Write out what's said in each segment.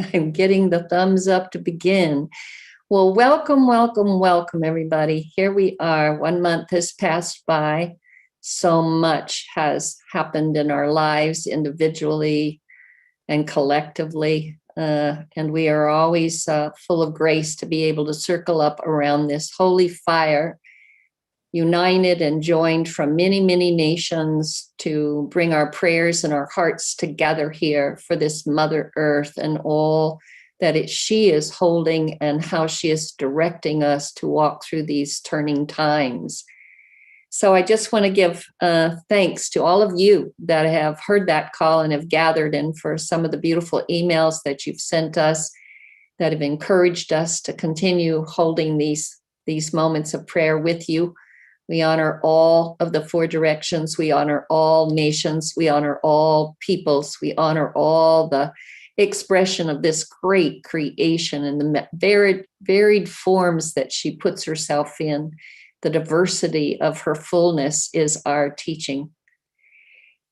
I'm getting the thumbs up to begin. Well, welcome, welcome, welcome, everybody. Here we are. 1 month has passed by. So much has happened in our lives individually and collectively. And we are always full of grace to be able to circle up around this holy fire, united and joined from many, many nations to bring our prayers and our hearts together here for this Mother Earth and all that she is holding and how she is directing us to walk through these turning times. So I just want to give thanks to all of you that have heard that call and have gathered, and for some of the beautiful emails that you've sent us that have encouraged us to continue holding these moments of prayer with you. We honor all of the 4 directions. We honor all nations. We honor all peoples. We honor all the expression of this great creation and the varied forms that she puts herself in. The diversity of her fullness is our teaching.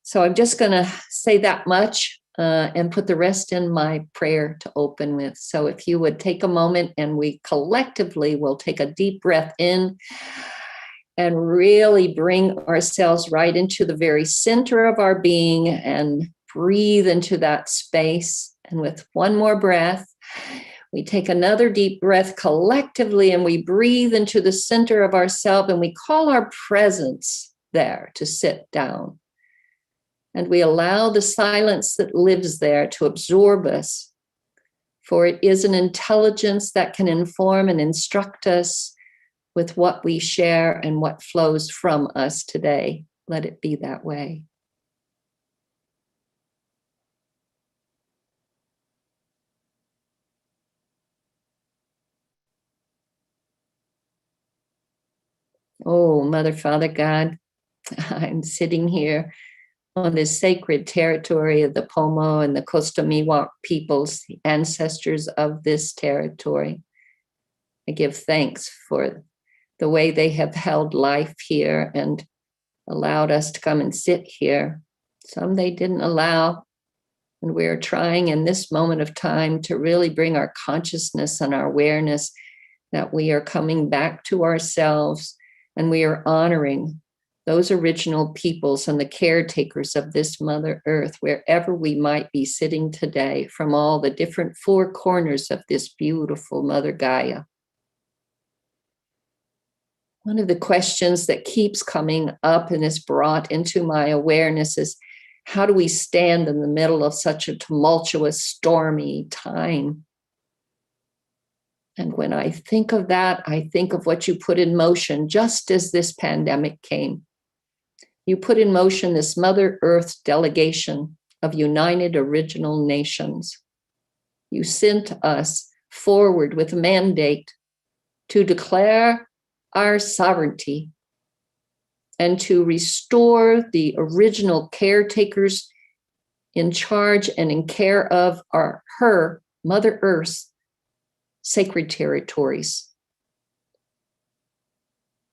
So I'm just going to say that much and put the rest in my prayer to open with. So if you would take a moment, and we collectively will take a deep breath in and really bring ourselves right into the very center of our being and breathe into that space. And with one more breath, we take another deep breath collectively, and we breathe into the center of ourselves, and we call our presence there to sit down. And we allow the silence that lives there to absorb us, for it is an intelligence that can inform and instruct us with what we share and what flows from us today. Let it be that way. Oh, Mother, Father, God, I'm sitting here on this sacred territory of the Pomo and the Costa-Miwok peoples, the ancestors of this territory. I give thanks for the way they have held life here and allowed us to come and sit here. Some they didn't allow, and we're trying in this moment of time to really bring our consciousness and our awareness that we are coming back to ourselves, and we are honoring those original peoples and the caretakers of this Mother Earth, wherever we might be sitting today, from all the different 4 corners of this beautiful Mother Gaia. One of the questions that keeps coming up and is brought into my awareness is, how do we stand in the middle of such a tumultuous, stormy time? And when I think of that, I think of what you put in motion just as this pandemic came. You put in motion this Mother Earth delegation of United Original Nations. You sent us forward with a mandate to declare our sovereignty and to restore the original caretakers in charge and in care of her, Mother Earth's sacred territories.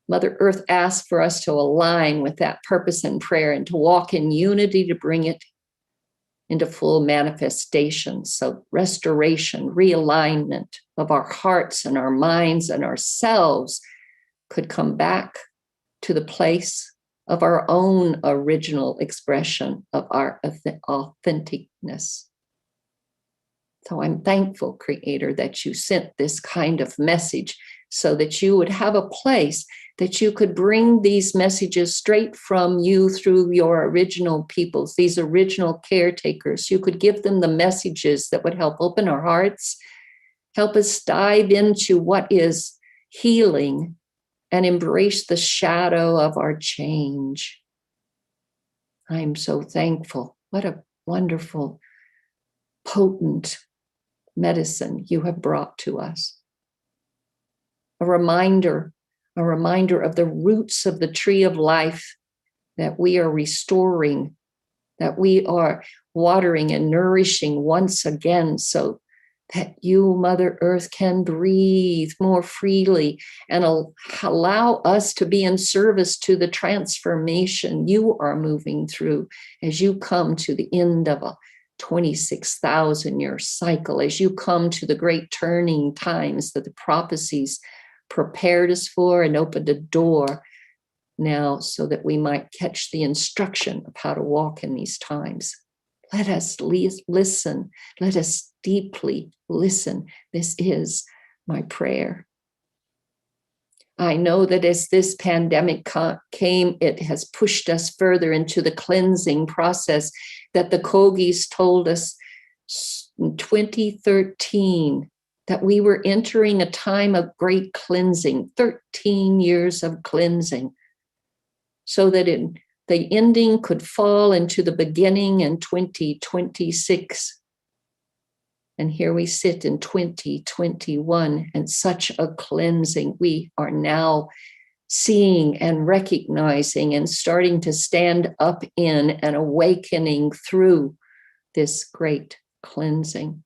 Mother Earth asks for us to align with that purpose and prayer and to walk in unity to bring it into full manifestation. So restoration, realignment of our hearts and our minds and ourselves could come back to the place of our own original expression of our authenticness. So I'm thankful, Creator, that you sent this kind of message so that you would have a place that you could bring these messages straight from you through your original peoples, these original caretakers. You could give them the messages that would help open our hearts, help us dive into what is healing and embrace the shadow of our change. I'm so thankful. What a wonderful, potent medicine you have brought to us. A reminder of the roots of the tree of life that we are restoring, that we are watering and nourishing once again, so that you, Mother Earth, can breathe more freely and allow us to be in service to the transformation you are moving through as you come to the end of a 26,000-year cycle, as you come to the great turning times that the prophecies prepared us for and opened a door now so that we might catch the instruction of how to walk in these times. Let us listen. Let us deeply listen. This is my prayer. I know that as this pandemic came, it has pushed us further into the cleansing process that the Kogis told us in 2013, that we were entering a time of great cleansing, 13 years of cleansing, so that the ending could fall into the beginning in 2026. And here we sit in 2021, and such a cleansing we are now seeing and recognizing and starting to stand up in and awakening through this great cleansing.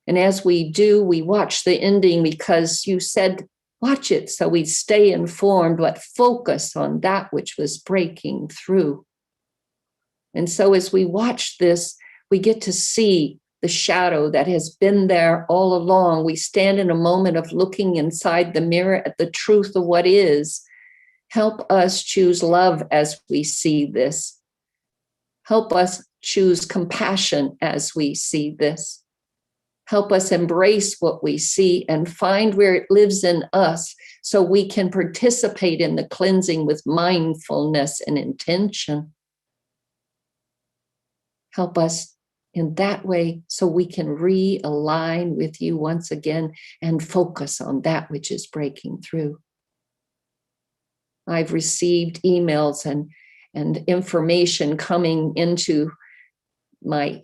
And as we do, we watch the ending because you said, watch it so we stay informed, but focus on that which was breaking through. And so as we watch this, we get to see the shadow that has been there all along. We stand in a moment of looking inside the mirror at the truth of what is. Help us choose love as we see this. Help us choose compassion as we see this. Help us embrace what we see and find where it lives in us so we can participate in the cleansing with mindfulness and intention. Help us in that way so we can realign with you once again and focus on that which is breaking through. I've received emails and information coming into my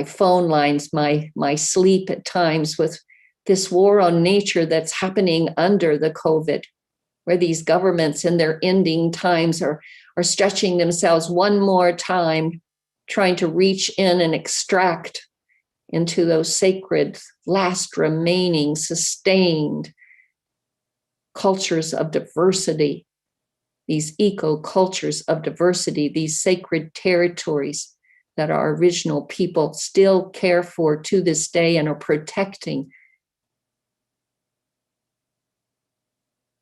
phone lines, my sleep at times with this war on nature that's happening under the COVID, where these governments in their ending times are stretching themselves one more time, trying to reach in and extract into those sacred, last remaining, sustained cultures of diversity, these eco-cultures of diversity, these sacred territories that our original people still care for to this day and are protecting.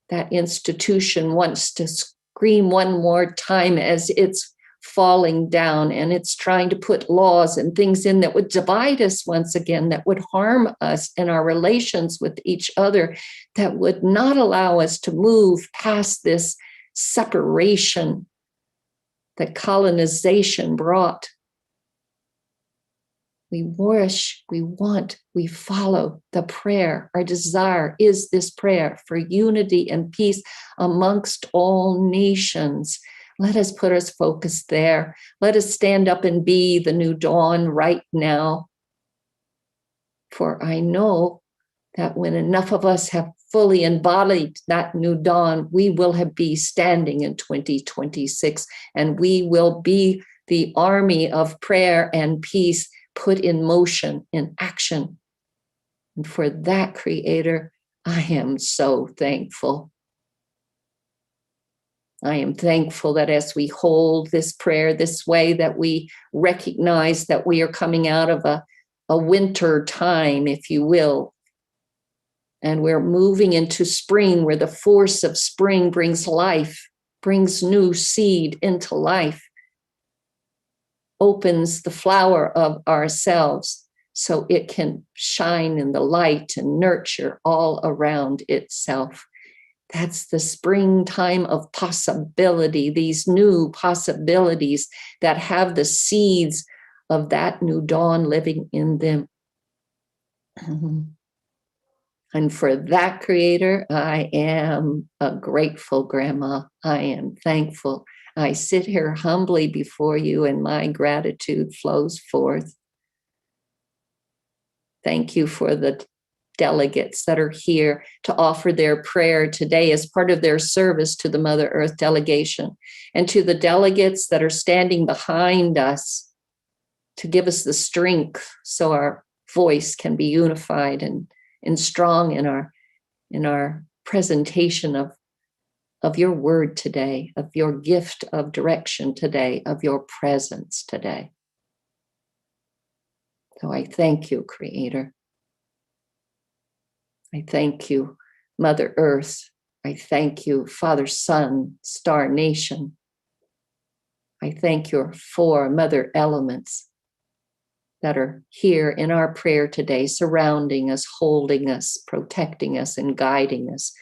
That institution wants to scream one more time as it's falling down, and it's trying to put laws and things in that would divide us once again, that would harm us in our relations with each other, that would not allow us to move past this separation that colonization brought. We wish, we want, we follow the prayer. Our desire is this prayer for unity and peace amongst all nations. Let us put our focus there. Let us stand up and be the new dawn right now. For I know that when enough of us have fully embodied that new dawn, we will be standing in 2026, and we will be the army of prayer and peace put in motion, in action. And for that, Creator, I am so thankful. I am thankful that as we hold this prayer this way, that we recognize that we are coming out of a winter time, if you will. And we're moving into spring, where the force of spring brings life, brings new seed into life, opens the flower of ourselves so it can shine in the light and nurture all around itself. That's the springtime of possibility, these new possibilities that have the seeds of that new dawn living in them. And for that, Creator, I am a grateful grandma. I am thankful. I sit here humbly before you, and my gratitude flows forth. Thank you for the delegates that are here to offer their prayer today as part of their service to the Mother Earth Delegation, and to the delegates that are standing behind us to give us the strength so our voice can be unified and strong in our presentation of your word today, of your gift of direction today, of your presence today. So I thank you, Creator. I thank you, Mother Earth. I thank you, Father, Son, Star Nation. I thank your 4 mother elements that are here in our prayer today, surrounding us, holding us, protecting us, and guiding us.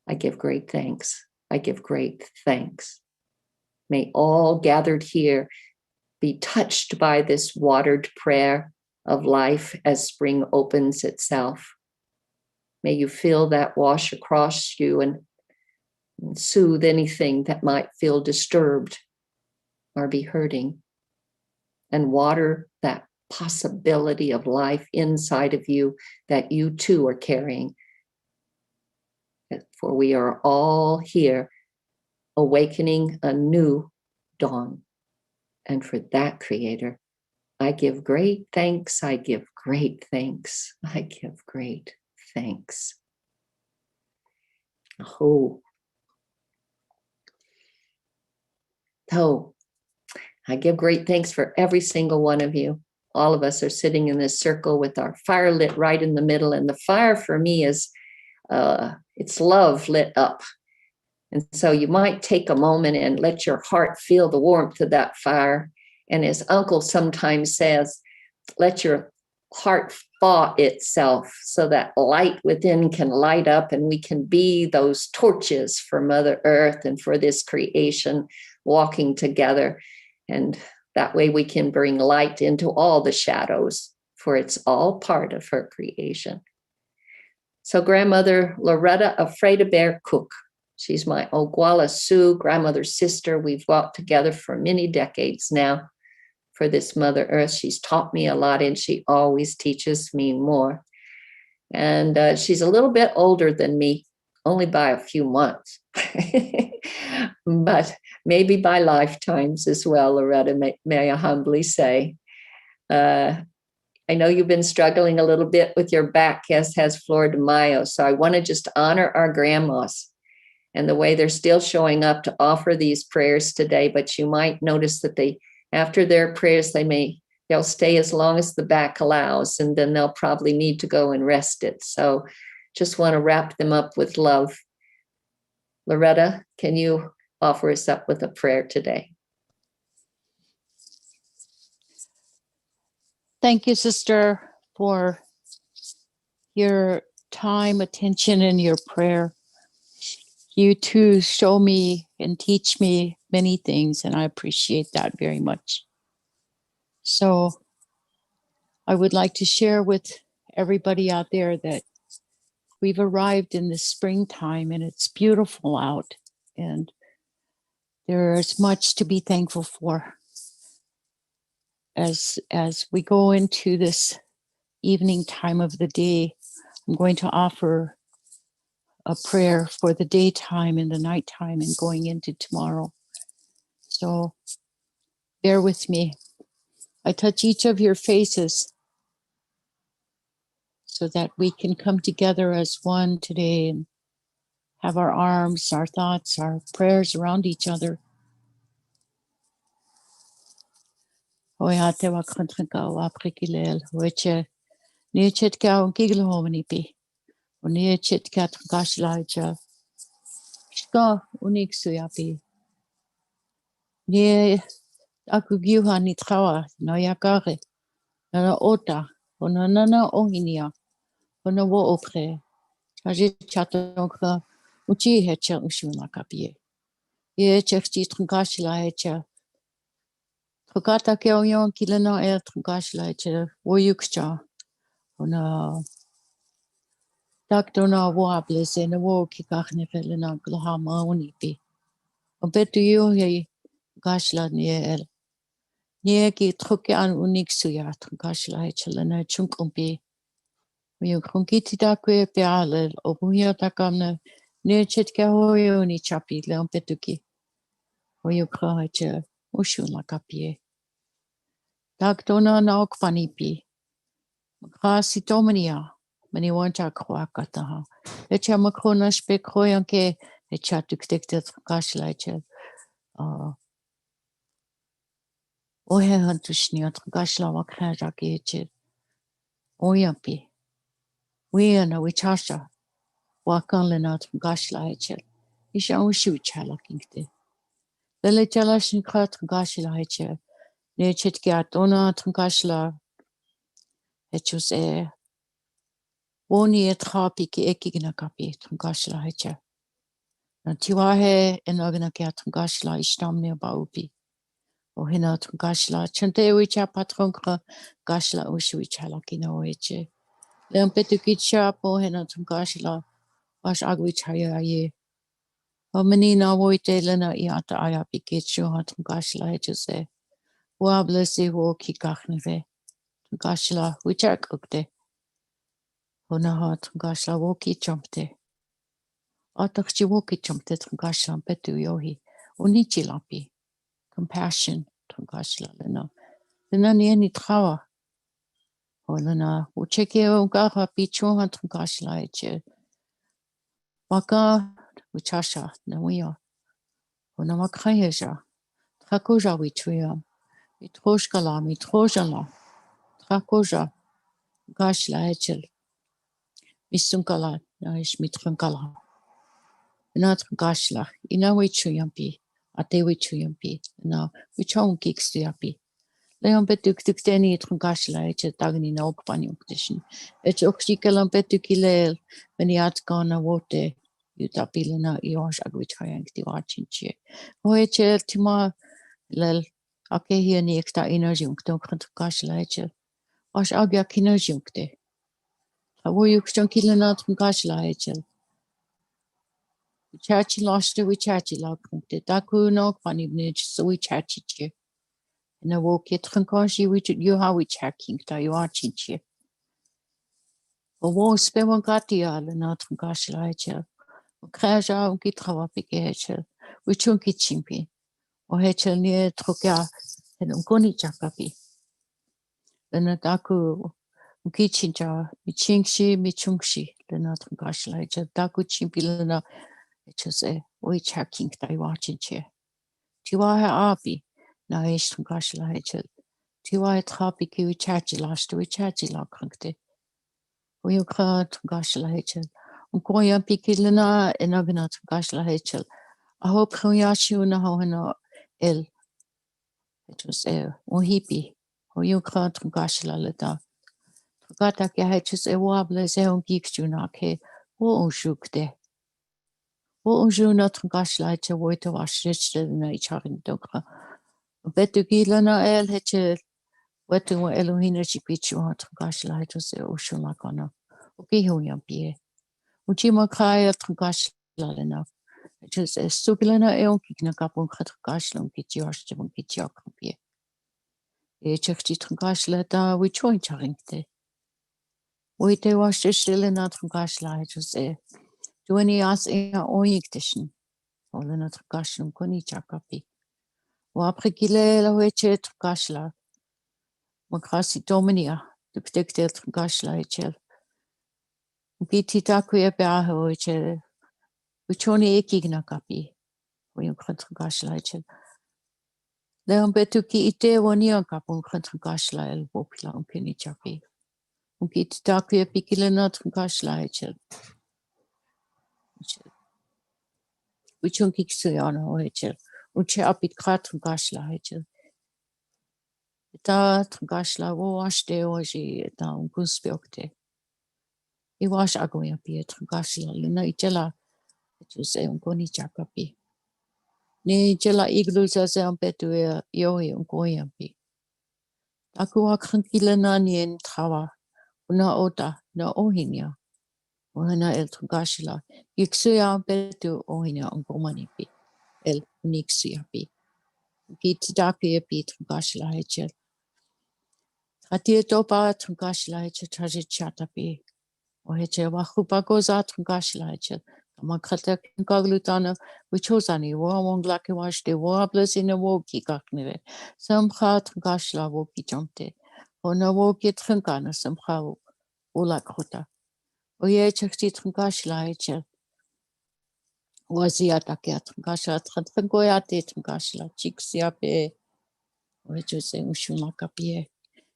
I give great thanks. I give great thanks. May all gathered here be touched by this watered prayer of life as spring opens itself. May you feel that wash across you and soothe anything that might feel disturbed or be hurting, and water that possibility of life inside of you that you too are carrying. For we are all here awakening a new dawn. And for that, Creator, I give great thanks. I give great thanks. I give great thanks. Oh. I give great thanks for every single one of you. All of us are sitting in this circle with our fire lit right in the middle. And the fire for me is, it's love lit up. And so you might take a moment and let your heart feel the warmth of that fire. And as Uncle sometimes says, let your heart thaw itself so that light within can light up and we can be those torches for Mother Earth and for this creation walking together. And that way we can bring light into all the shadows, for it's all part of her creation. So Grandmother Loretta Afraid Bear Cook. She's my Oglala Sioux grandmother's sister. We've walked together for many decades now for this Mother Earth. She's taught me a lot and she always teaches me more. And she's a little bit older than me, only by a few months, but maybe by lifetimes as well, Loretta, may I humbly say. I know you've been struggling a little bit with your back, as has Flordemayo, so I want to just honor our grandmas and the way they're still showing up to offer these prayers today, but you might notice that after their prayers, they'll stay as long as the back allows, and then they'll probably need to go and rest it. So just want to wrap them up with love. Loretta, can you offer us up with a prayer today? Thank you, sister, for your time, attention, and your prayer. You too show me and teach me many things, and I appreciate that very much. So I would like to share with everybody out there that we've arrived in the springtime and it's beautiful out, and there's much to be thankful for. As we go into this evening time of the day, I'm going to offer a prayer for the daytime and the nighttime and going into tomorrow. So bear with me. I touch each of your faces so that we can come together as one today and have our arms, our thoughts, our prayers around each other. Aku giuha ni trawa no yakare na ota ona nana ohinia ona wo opre aje chatonka uchi hecha ushuna kapie ye chefti trunkashla hecha trukata ke oyon kilena trunkashla hecha wo yukcha ona taktona wo ablese na wo kikachne felena glahama unipi obetu yo he gashla ni el Nieki trokke an uniksuja trunkashla hechelena chunkumpi. Uyo krunkiti takwe peale obuya takamna nechetka hoyo ni chapi leompetuki. Uyo kraheche ushun la kapie. Dagdona na okpanipi. Makasi tomania. Mani wanta kroakataha. Echa makona spekroyanke. Echa tuktektet kashlaichel. Ohe hantushniat kashla wakrajaki echel. Oyampi. Wiana wichasha. Wakanlenat kashla echel. Isha ushu chalakingte. Lele chalashin krat kashla echel. Nechetkiat ona kashla. Echus Woni et hapi ki ekigna kapi kashla echel. Na tiwahe enagna kiat kashla ishtamne baupi. O hina kashla chante wicha patronkra kashla ushu chalakina oeche. Leampetu kichua po hina kashla. Wash agwichaya ye. O menina woite lena iata ayapi kichua kashla echuse. Wablesi wo kikachneve. Kashla wichak ukte. Onahat kashla woki champte. Atakchi woki champte kashla petu yohi. Unichi lapi. Compassion kashla lena. Lena nieni trawa. O lena ucheke ungaha pichua kashla eche. Waka wichasha na wia. Ona wakhayeja. Trakoja wichuya. Mitroshkala mitrojala. Trakoja. Kashla echel. Misunkala na ish mitrunkala. Inat kashla. Ina wichuyampi. Ate wichuyampi. Na wichon kikstuyapi. Leon betuk tukteni kashla echel tagni na okpanyuktishin. Ech okshikalam betukilel. Meniat gana wote. Yutapilena iwash agwichayangti wachinche. Oechel tima lel. Ake hier ni ekta energy unkton kashla echel. Wash agya kinerjukte. Wo yukchon kilenat kashla echel. Chachi loste we chachi lakunte. Daku no panibnich so we chachiche. Na wo kitchen kashi we you how we checking ta you achinche. O wo spewan gatia le nat kashla echel. O kraja un kitrawa pike echel. We chunki chimpi. O hechel nie trokia en unkoni chakapi. Lena daku unkichinja michingshi michungshi. Lena kashla echel. Daku chimpi lena. Echuse we checking ta you achinche. Tiwaha api na ish kashla echel. Tiwaha trapi ki we chachi last we chachi la krankte. We ukra kashla echel. Unkoya pikilena enagna kashla echel. I hope Hoyashi na hohana el. It was hippie. Oyukra kashla leta. Gata ke hechus wable se on gikstuna ke wo unshukte. Wo unjuna kashla echel wo ito washrechel na icharin dokra. Betu gilana el hechel. Wetu wa elohina chipichu hat kashla echus Oshun lakana. Oki hunyapie. Uchima kaya kashla lena. Just suglana eon kikna kapon kashla kitiosh jibon kitiokampie. Churchi kashla da we join charingte. We te wash shilena kashla just do any as in oyiktischen. Olena kashla koni chakapi. Waprekile la weche kashla. Makrasi dominia. Duktektel kashla echel. Biti takuya baho echel. We choni ekigna kapi. We kashla echel. Leon betu ki ite wania kapon kashla el bopila unkini chapi. Unki takuya pikilena kashla echel. Uchunki ksuyana echel. Unche apit krat kashla echel. Ta kashla wo ashte oji ta unkunspiokte. I wash agoya piet kashla lena ichela. Echuse unkoni chakapi. Ni ichela igluza se ampetu yohi unkoya pi. Aku akankilena nien trawa. Una ota na ohinia. Ohana el kashla. Iksuya betu ohina ongomanipi. El uniksuya pi. Kitidaki pi kashla echel. Hatie topa kashla echel traje chatapi. Oheche wahupagoza kashla echel. Kamakata kaglutana, which was any warm black and wash the warblers in a walkie cockney. Some hat gashla walkie jumped. On a walkie trunkana, some how ulakota. O ye checked it from gashla, was the attack at gasha, trangoyat, gashla, chicks yape, which was saying Shumakapie.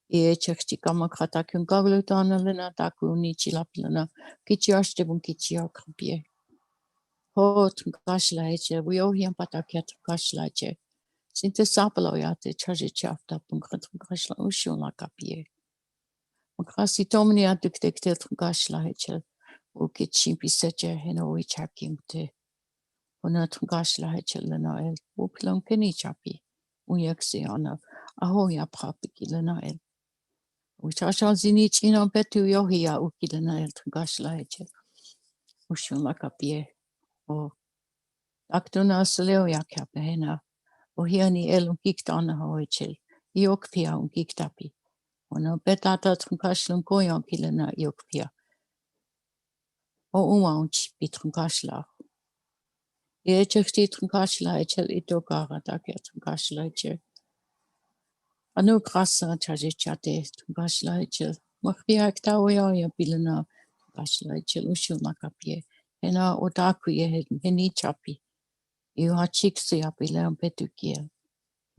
Ye checked kamakata kaglutana, lena taku, nichilapana, Kichua stebun Kichua campie. Ho Tungashlaje, we owe him patakia Tungashlaje. Since Sapalo yate, charge chaffed up and Tungasla Ushun la capie. Macassi Tomnia dictated Tungashlaje, or get chimpy setcher, and o which hakim te. Ona Tungashlaje, Lenael, Upilon Kenny chappy. Uyaxiana, Ahoya papiki Lenael. Which I shall zinich in on betu yohia Ukilenael Tungashlaje. Ushun la capie. Oh. Actona Sleo Yakapena, Ohiani El Giktana Hoichel, Yokpia Giktapi, Ono Betata Trunkashlum Goyon Kilena Yokpia, O Umanch Bitrunkashla. Yechti Trunkashla Echel Itokara Dakia Trunkashla Echel. Anu Krasa Chajichate Trunkashla Echel, Machia Taoya Bilena, Trunkashla Echel Ushul Makapie, Ena Otaku Yehed, Meni Chapi. You are chicks up 11 petukia.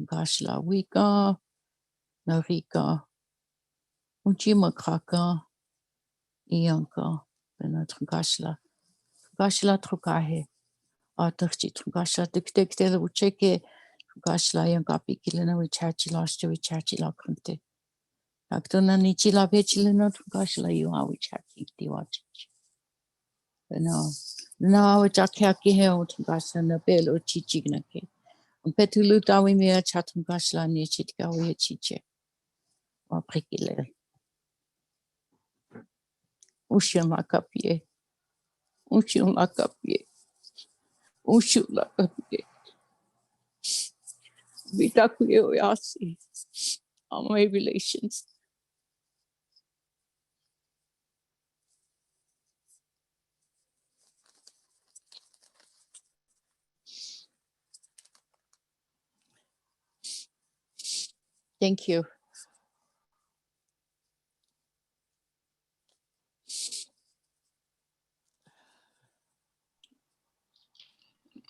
Gashla wika, narika, ujima kraka, ianka, benat gashla. Gashla trukahe, artachi trugashla dictated ucheke, gashla yangapi kilena which hachilaste which hachila kunte. Actona nichila vechilena trugashla you are which haki diwach. Now which akaki hell trugashla na belo chichignake. Petuluta we me chatum gashla ni chitka we chiche. Or prikile. Ushun la capie. Ushun la capie. Ushun la capie. Vitakuye oyasi. All my relations. Thank you.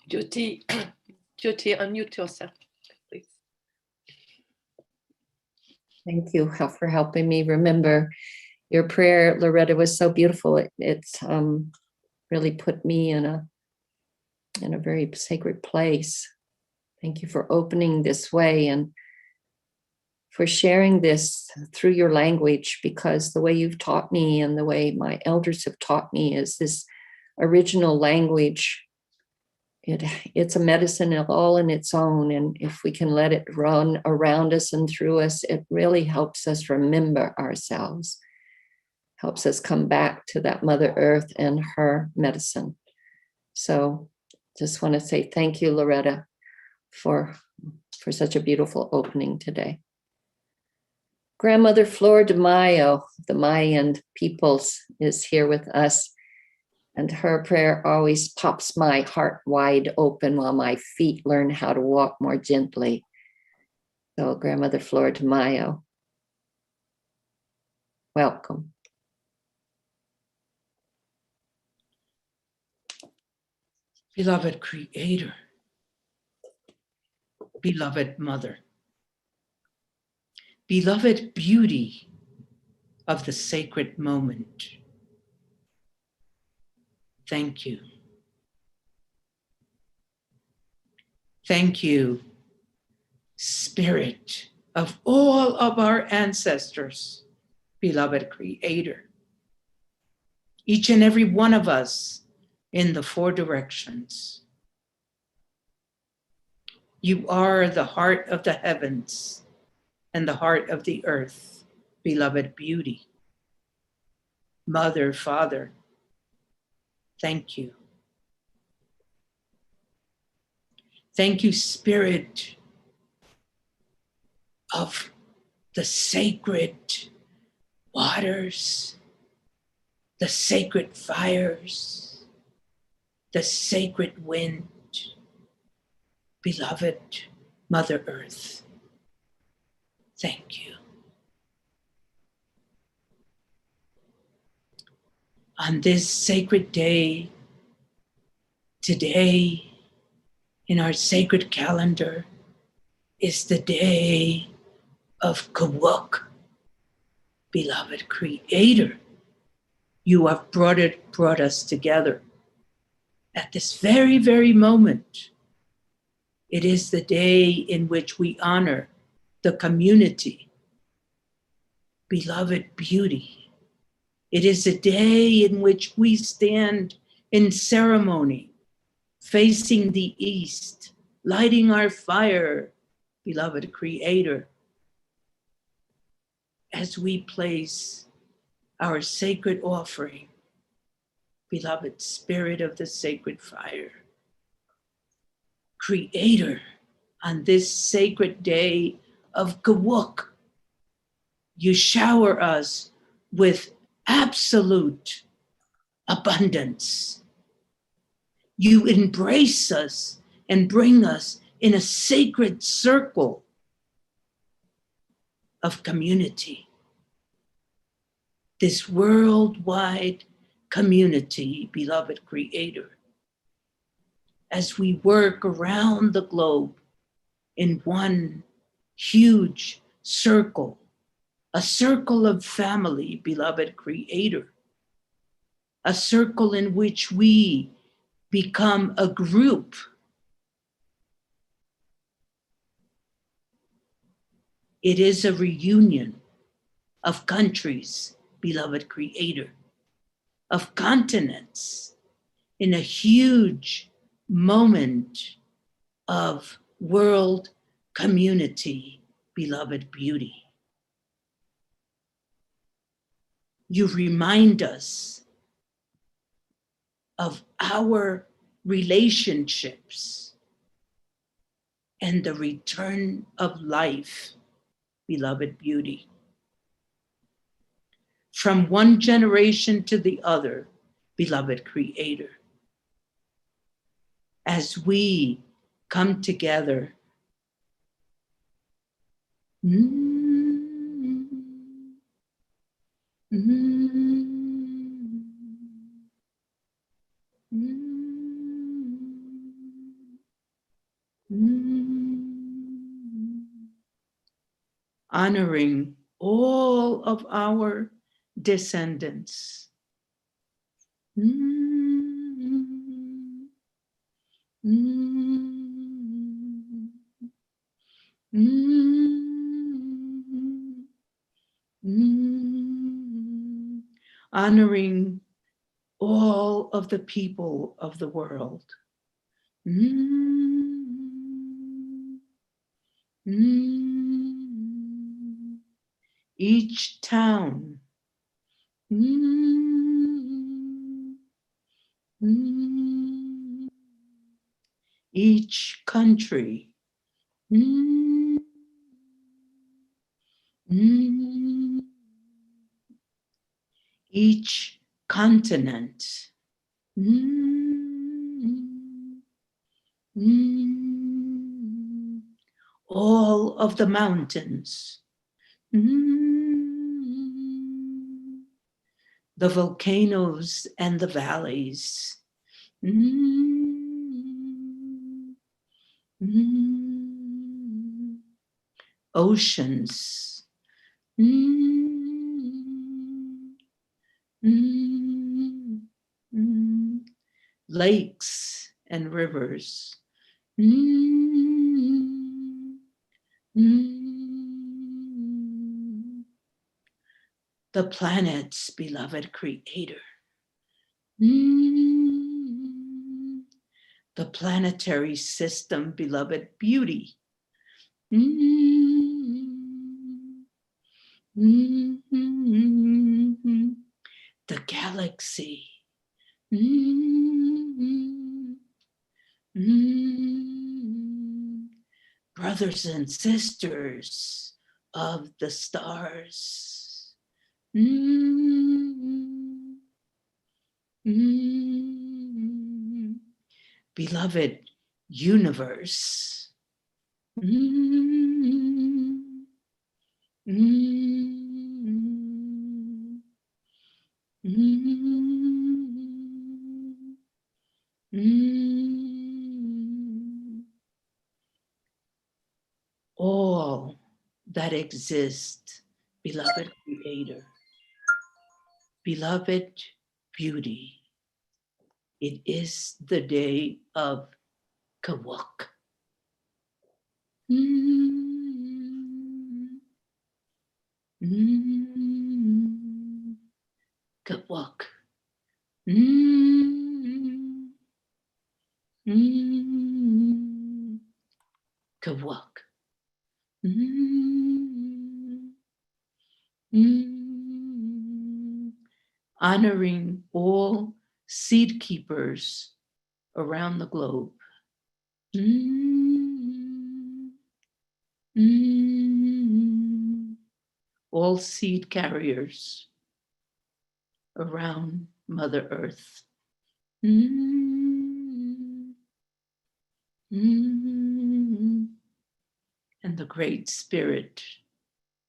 Jyoti, Jyoti, unmute yourself, please. Thank you for helping me remember your prayer, Loretta, was so beautiful. It's really put me in a very sacred place. Thank you for opening this way and for sharing this through your language, because the way you've taught me and the way my elders have taught me is this original language. It's a medicine all in its own, and if we can let it run around us and through us, it really helps us remember ourselves, helps us come back to that Mother Earth and her medicine. So just want to say thank you, Loretta, for such a beautiful opening today. Grandmother Flordemayo, the Mayan peoples, is here with us. And her prayer always pops my heart wide open while my feet learn how to walk more gently. So Grandmother Flordemayo, welcome. Beloved Creator, beloved Mother, beloved beauty of the sacred moment, thank you. Thank you, Spirit of all of our ancestors, beloved Creator. Each and every one of us in the four directions. You are the heart of the heavens and the heart of the earth, beloved beauty. Mother, Father, thank you. Thank you, Spirit of the sacred waters, the sacred fires, the sacred wind, beloved Mother Earth. Thank you. On this sacred day, today, in our sacred calendar, is the day of Kawuk, beloved Creator. You have brought us together. At this very, very moment, it is the day in which we honor the community, beloved beauty. It is a day in which we stand in ceremony, facing the east, lighting our fire, beloved Creator, as we place our sacred offering, beloved Spirit of the sacred fire. Creator, on this sacred day of Kawuk, you shower us with absolute abundance. You embrace us and bring us in a sacred circle of community. This worldwide community, beloved Creator, as we work around the globe in one huge circle, a circle of family, beloved Creator, a circle in which we become a group. It is a reunion of countries, beloved Creator, of continents, in a huge moment of world community, beloved beauty. You remind us of our relationships and the return of life, beloved beauty. From one generation to the other, beloved Creator, as we come together, honoring all of our descendants. Honoring all of the people of the world. Each town, each country, each continent, all of the mountains, the volcanoes and the valleys, oceans, lakes and rivers, the planets, beloved Creator, the planetary system, beloved beauty, the galaxy, brothers and sisters of the stars, beloved universe. Mm, mm, mm, mm. All that exists, beloved Creator, beloved beauty. It is the day of Kawak. Kawak. Kawak. Honoring all seed keepers around the globe. All seed carriers around Mother Earth. And the Great Spirit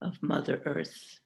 of Mother Earth.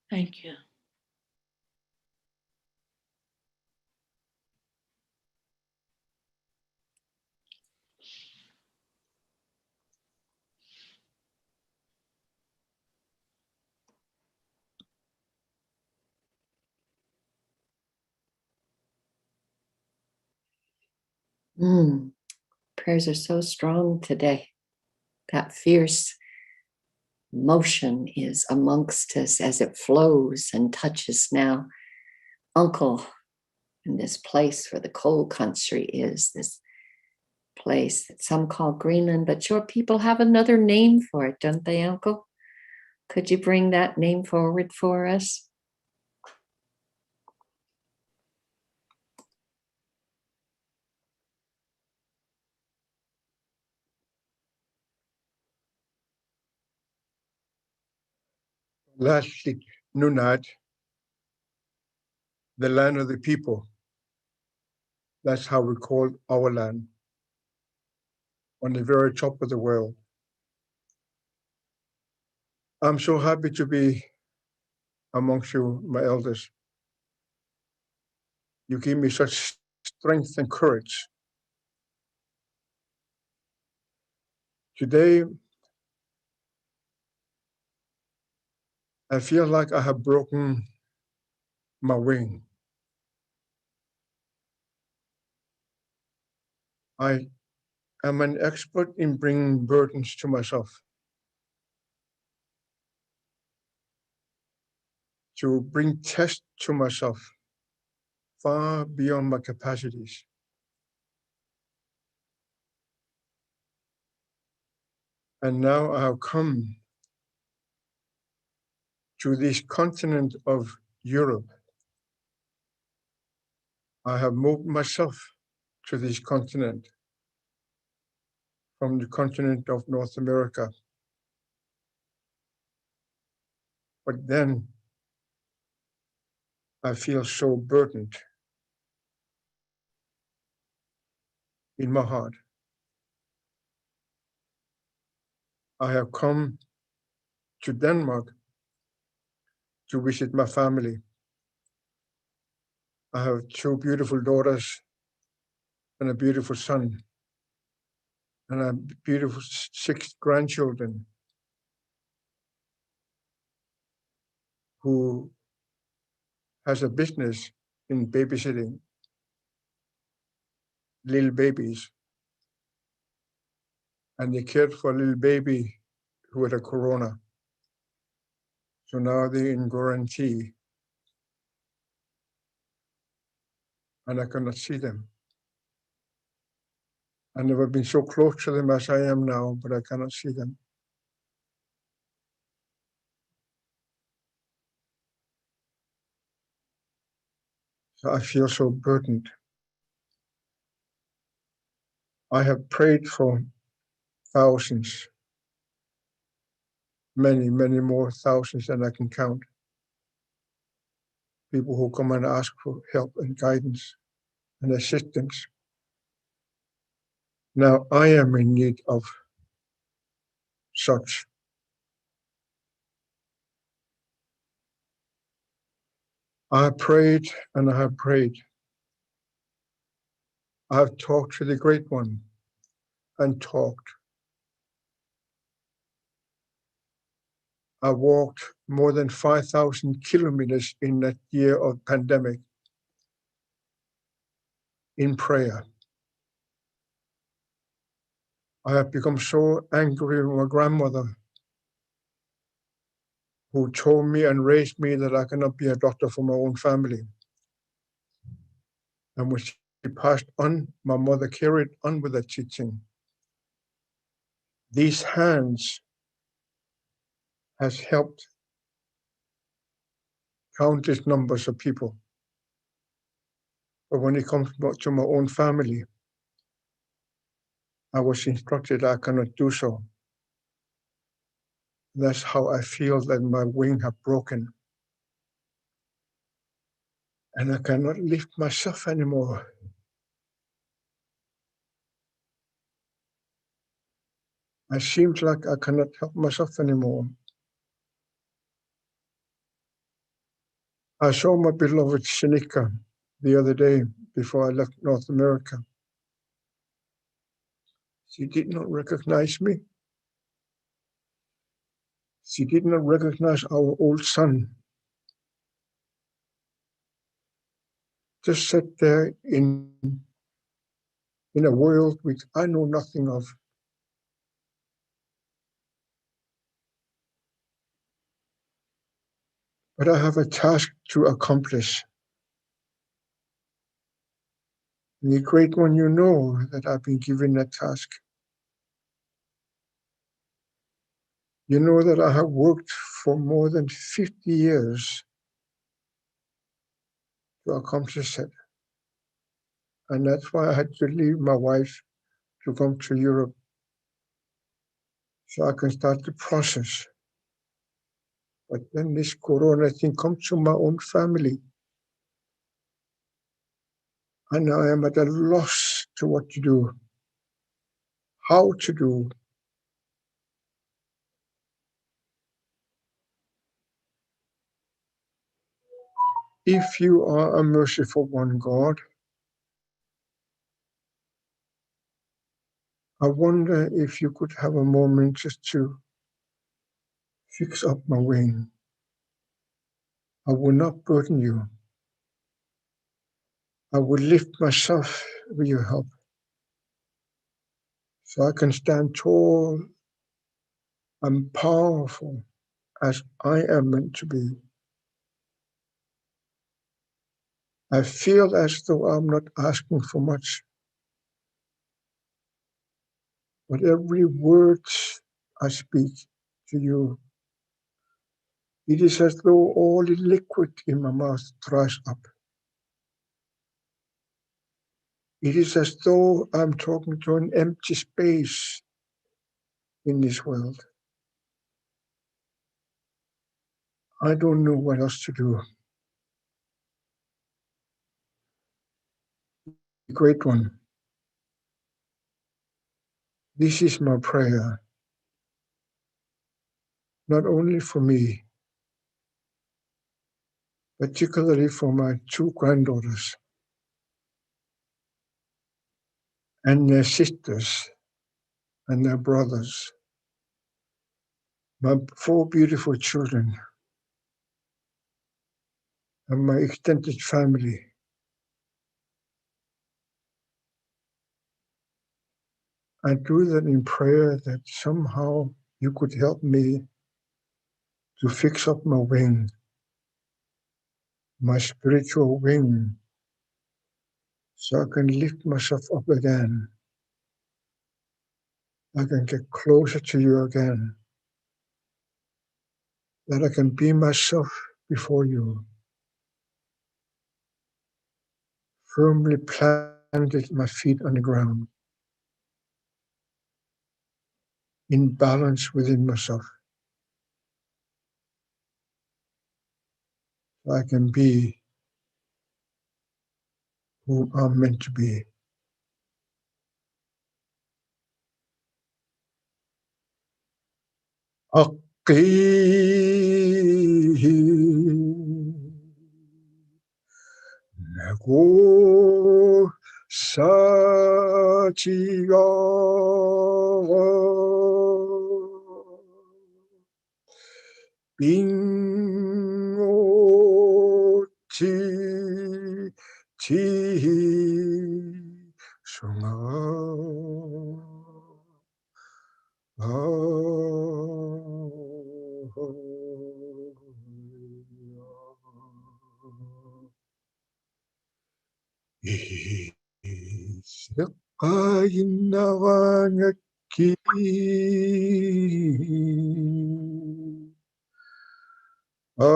Thank you. Prayers are so strong today. That fierce motion is amongst us as it flows and touches now Uncle in this place where the cold country is, this place that some call Greenland, but your people have another name for it, don't they, Uncle? Could you bring that name forward for us? Kalaallit, Nunaat, the land of the people. That's how we call our land, on the very top of the world. I'm so happy to be amongst you, my elders. You give me such strength and courage. Today, I feel like I have broken my wing. I am an expert in bringing burdens to myself, to bring tests to myself far beyond my capacities. And now I have come to this continent of Europe. I have moved myself to this continent from the continent of North America. But then I feel so burdened in my heart. I have come to Denmark to visit my family. I have two beautiful daughters and a beautiful son and a beautiful 6 grandchildren who has a business in babysitting little babies. And they cared for a little baby who had a corona. So now they're in quarantine and I cannot see them. I've never been so close to them as I am now, but I cannot see them. So I feel so burdened. I have prayed for thousands, many, many more thousands than I can count. People who come and ask for help and guidance and assistance. Now I am in need of such. I have prayed and I have prayed. I have talked to the Great One and talked. I walked more than 5,000 kilometers in that year of pandemic in prayer. I have become so angry with my grandmother, who told me and raised me that I cannot be a doctor for my own family. And when she passed on, my mother carried on with that teaching. These hands has helped countless numbers of people. But when it comes to my own family, I was instructed I cannot do so. That's how I feel that my wing have broken. And I cannot lift myself anymore. It seems like I cannot help myself anymore. I saw my beloved Shanika the other day before I left North America. She did not recognize me. She did not recognize our old son. Just sat there in a world which I know nothing of. But I have a task to accomplish. And the Great One, you know that I've been given that task. You know that I have worked for more than 50 years to accomplish it. And that's why I had to leave my wife to come to Europe so I can start the process. But then this Corona thing comes to my own family. And I am at a loss to what to do, how to do. If you are a merciful one, God, I wonder if you could have a moment just to fix up my wing. I will not burden you. I will lift myself with your help so I can stand tall and powerful as I am meant to be. I feel as though I'm not asking for much, but every word I speak to you, it is as though all the liquid in my mouth dries up. It is as though I'm talking to an empty space in this world. I don't know what else to do. Great One, this is my prayer, not only for me, particularly for my two granddaughters and their sisters and their brothers, my 4 beautiful children, and my extended family. I do that in prayer that somehow you could help me to fix up my wing, my spiritual wing, so I can lift myself up again. I can get closer to you again, that I can be myself before you, firmly planted my feet on the ground, in balance within myself. So I can be who I'm meant to be. Nago Sachiya Bingo Chi Sunga Isaqayinawangaki Ayuna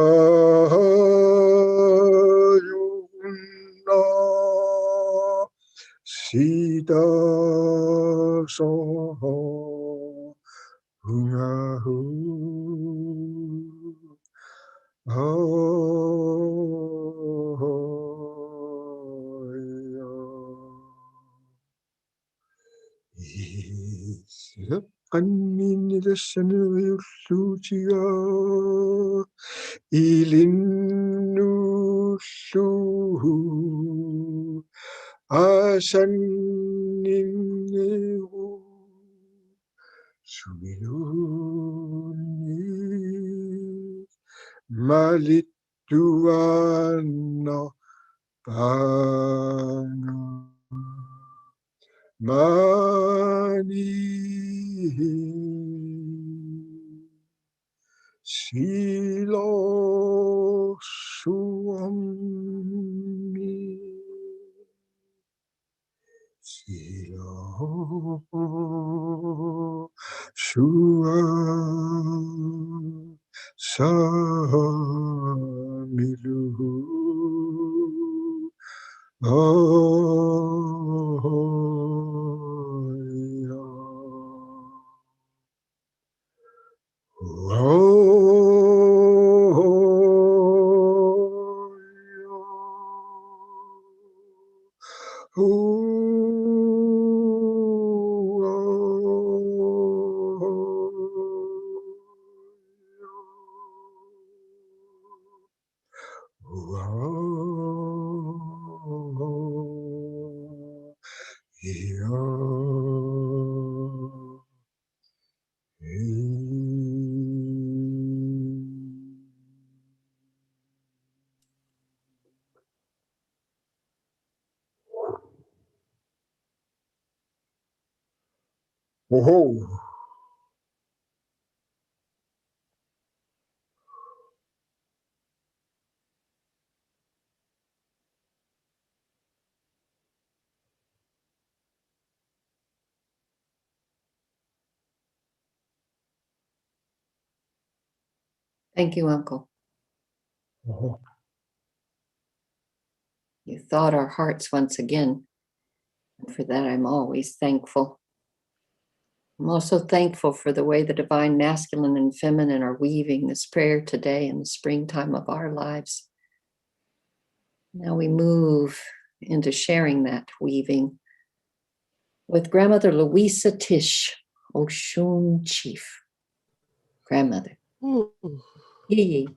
Sita Soho Hungahu Aninilasanuyulluutiga ilinnuullu asanninnigu sumilunni malittuanna panga mani silo suami silo sua samilu Oh, Thank you, Uncle. oh, You thawed our hearts once again. And for that, I'm always thankful. I'm also thankful for the way the divine masculine and feminine are weaving this prayer today in the springtime of our lives. Now we move into sharing that weaving with Grandmother Luisah Teish, Oshun Chief. Grandmother. Ooh, Yee.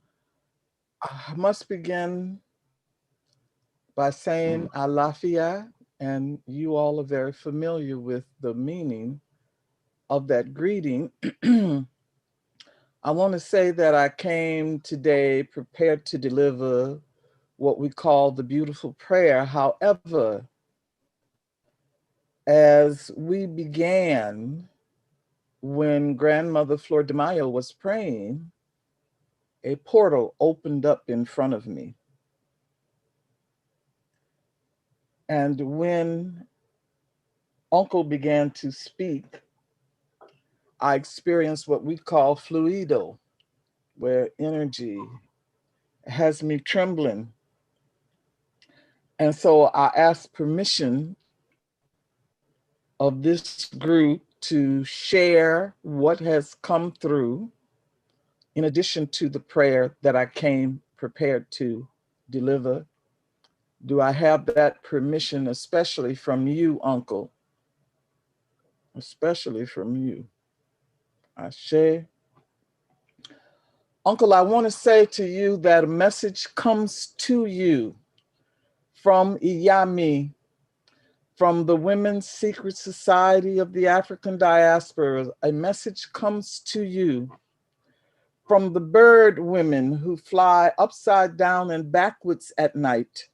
I must begin by saying Alafia, and you all are very familiar with the meaning of that greeting. I want to say that I came today prepared to deliver what we call the beautiful prayer. However, as we began, when Grandmother Flordemayo was praying, a portal opened up in front of me. And when Uncle began to speak, I experience what we call fluido, where energy has me trembling. And so I ask permission of this group to share what has come through, in addition to the prayer that I came prepared to deliver. Do I have that permission, especially from you, Uncle? Especially from you. Ashe. Uncle, I want to say to you that a message comes to you from Iyami, from the Women's Secret Society of the African Diaspora. A message comes to you from the bird women who fly upside down and backwards at night.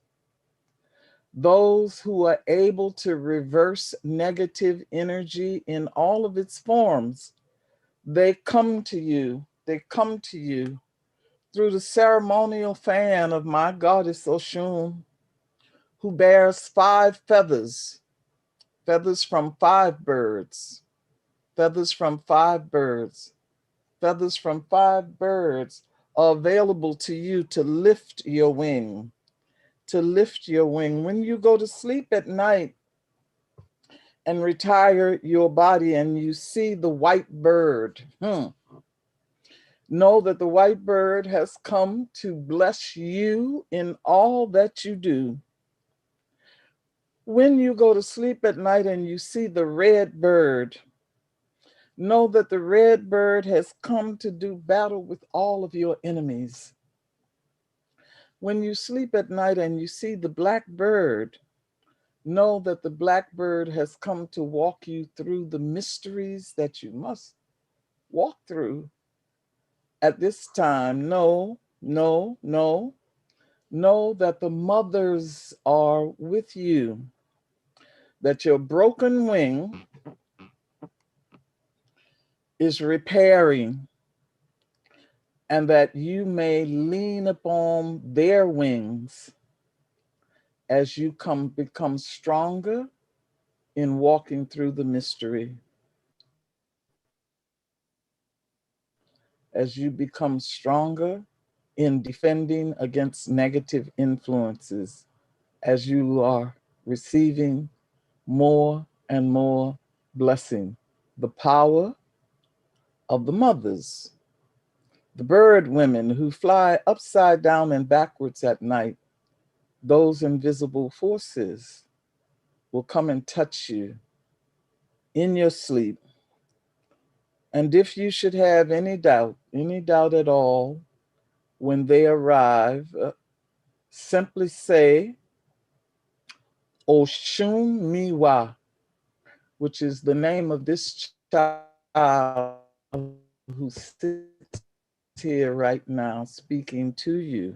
Those who are able to reverse negative energy in all of its forms. They come to you through the ceremonial fan of my goddess Oshun, who bears 5 feathers, feathers from 5 birds, feathers from 5 birds, feathers from 5 birds are available to you to lift your wing, to lift your wing. When you go to sleep at night and retire your body and you see the white bird, know that the white bird has come to bless you in all that you do. When you go to sleep at night and you see the red bird, know that the red bird has come to do battle with all of your enemies. When you sleep at night and you see the black bird, know that the black bird has come to walk you through the mysteries that you must walk through. At this time, know that the mothers are with you, that your broken wing is repairing, and that you may lean upon their wings as you become stronger in walking through the mystery. As you become stronger in defending against negative influences, as you are receiving more and more blessing. The power of the mothers, the bird women who fly upside down and backwards at night, those invisible forces will come and touch you in your sleep. And if you should have any doubt at all, when they arrive, simply say, Oshun Miwa, which is the name of this child who sits here right now speaking to you.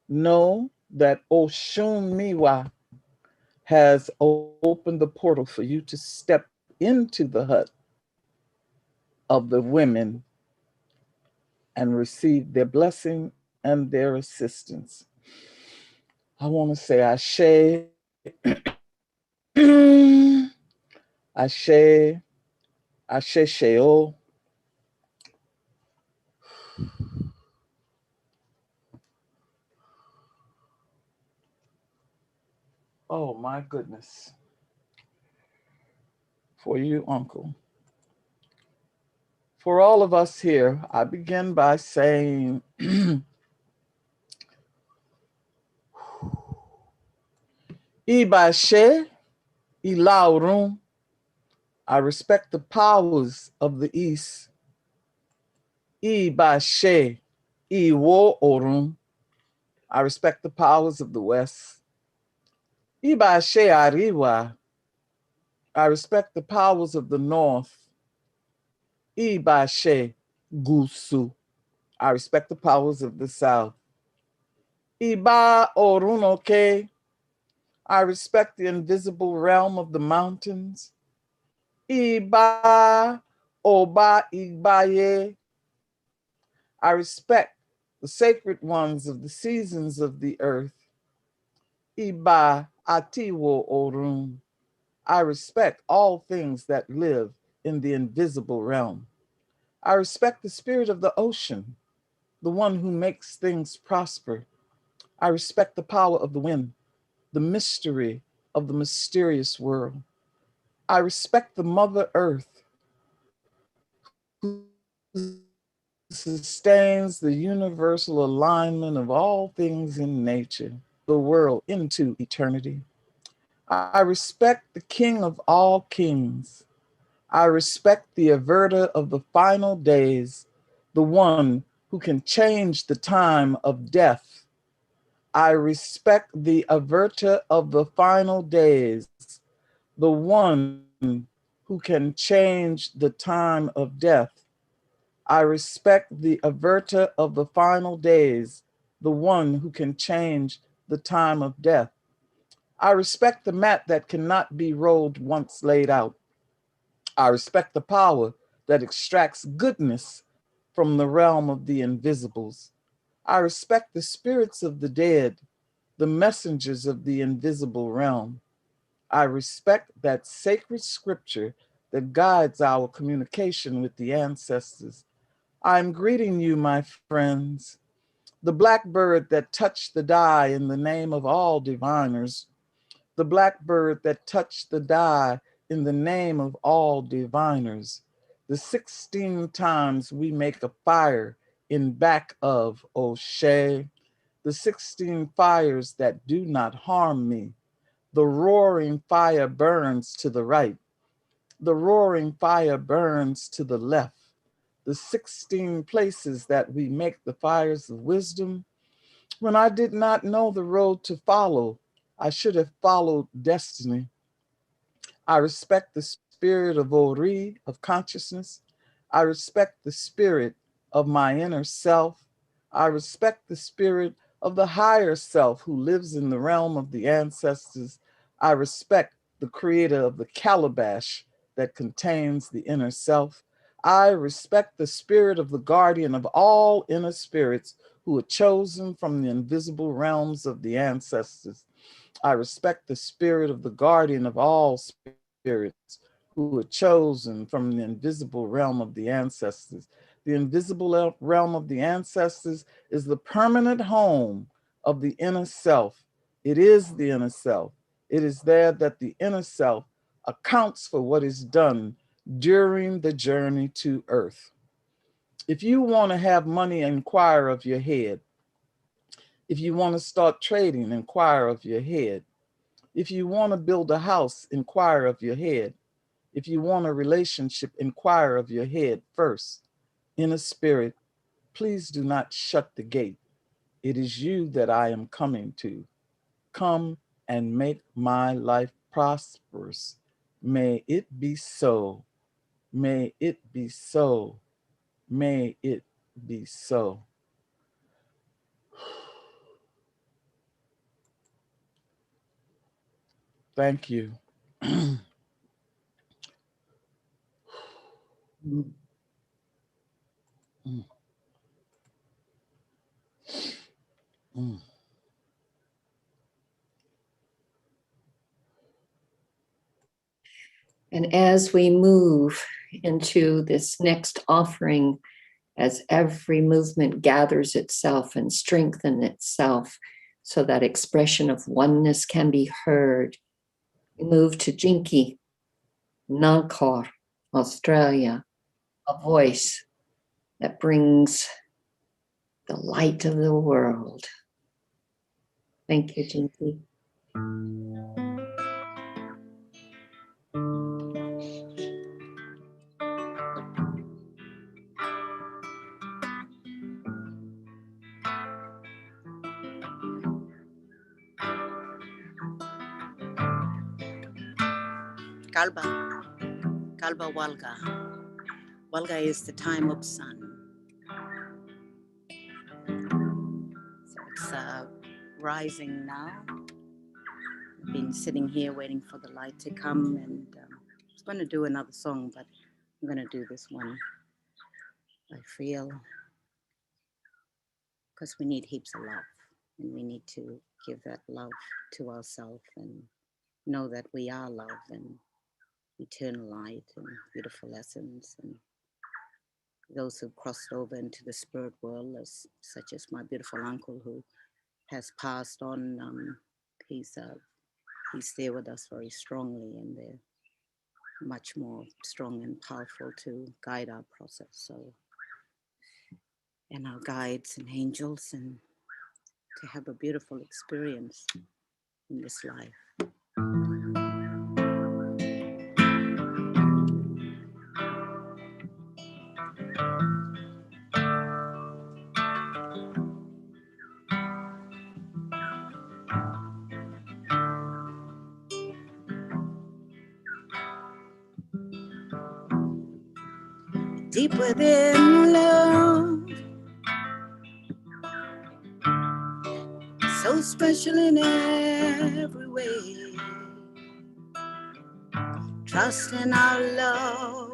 Know that Oshun Miwa has opened the portal for you to step into the hut of the women and receive their blessing and their assistance. I want to say Ashe, Ashe, Ashe Sheo. Oh my goodness. For you, Uncle. For all of us here, I begin by saying, Ibashe, Ilaurum. I respect the powers of the East. Ibashe, Iwo Orum. I respect the powers of the West. Ibashe Ariwa. I respect the powers of the North. Ibashe Gusu. I respect the powers of the South. Iba Orunoke. I respect the invisible realm of the mountains. Iba Oba Igbaye. I respect the sacred ones of the seasons of the earth. Iba Atiwo Orun. I respect all things that live in the invisible realm. I respect the spirit of the ocean, the one who makes things prosper. I respect the power of the wind, the mystery of the mysterious world. I respect the Mother Earth, who sustains the universal alignment of all things in nature, the world into eternity. I respect the King of all kings. I respect the averter of the final days, the one who can change the time of death. I respect the averter of the final days, the one who can change the time of death. I respect the averter of the final days, the one who can change the time of death. I respect the mat that cannot be rolled once laid out. I respect the power that extracts goodness from the realm of the invisibles. I respect the spirits of the dead, the messengers of the invisible realm. I respect that sacred scripture that guides our communication with the ancestors. I'm greeting you, my friends, the blackbird that touched the die in the name of all diviners, the blackbird that touched the die in the name of all diviners, the 16 times we make a fire in back of O'Shea, the 16 fires that do not harm me. The roaring fire burns to the right. The roaring fire burns to the left. The 16 places that we make the fires of wisdom. When I did not know the road to follow, I should have followed destiny. I respect the spirit of Ori, of consciousness. I respect the spirit of my inner self. I respect the spirit of the higher self who lives in the realm of the ancestors. I respect the creator of the calabash that contains the inner self. I respect the spirit of the guardian of all inner spirits who are chosen from the invisible realms of the ancestors. I respect the spirit of the guardian of all spirits who are chosen from the invisible realm of the ancestors. The invisible realm of the ancestors is the permanent home of the inner self. It is the inner self. It is there that the inner self accounts for what is done during the journey to earth. If you want to have money, inquire of your head. If you want to start trading, inquire of your head. If you want to build a house, inquire of your head. If you want a relationship, inquire of your head first. Inner spirit, please do not shut the gate. It is you that I am coming to. Come and make my life prosperous. May it be so. May it be so. May it be so. Thank you. Mm. Mm. Mm. And as we move into this next offering, as every movement gathers itself and strengthens itself so that expression of oneness can be heard, we move to Jingki, Angakkorsuaq, Australia, a voice that brings the light of the world. Thank you, Jyoti. Kalba, Kalba Walga. Walga is the time of sun. So it's rising now. I've been sitting here waiting for the light to come, and I was going to do another song, but I'm going to do this one. I feel because we need heaps of love, and we need to give that love to ourselves and know that we are love, and eternal light and beautiful lessons, and those who crossed over into the spirit world, such as my beautiful uncle who has passed on. He's there with us very strongly, and they're much more strong and powerful to guide our process. So, and our guides and angels, and to have a beautiful experience in this life. Deep within love, so special in every way. Trust in our love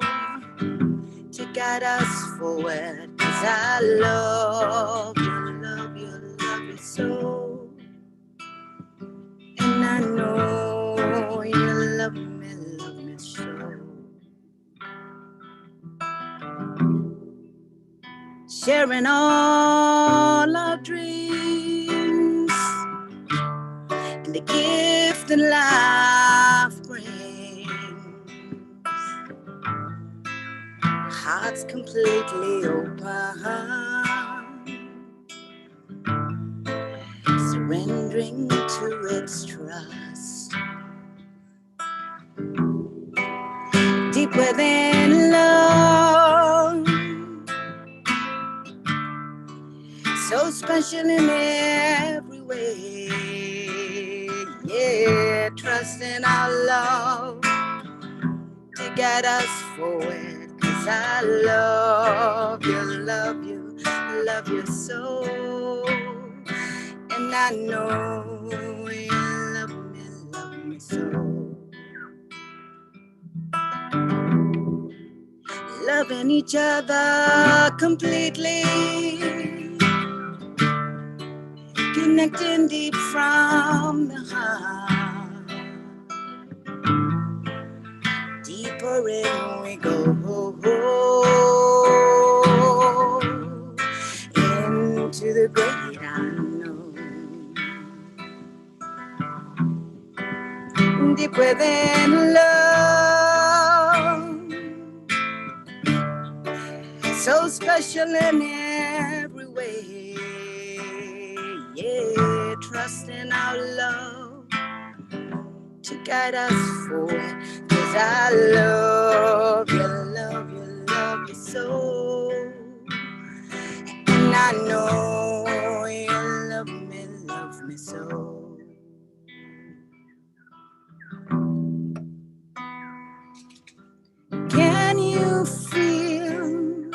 to guide us forward, 'cause I love you, love you, love you so. And I know you love me so. Sharing all our dreams and the gift that life brings. Hearts completely open, surrendering to its trust. Deep within love, so special in every way. Yeah, trust in our love to guide us forward, 'cause I love you, love you, love you so. And I know you love me so. Loving each other completely, connecting deep from the heart. Deeper in we go, into the great unknown. Deep within love, so special in every way. Yeah, trust in our love to guide us forward, 'cause I love you, love you, love you so. And I know you love me so. Can you feel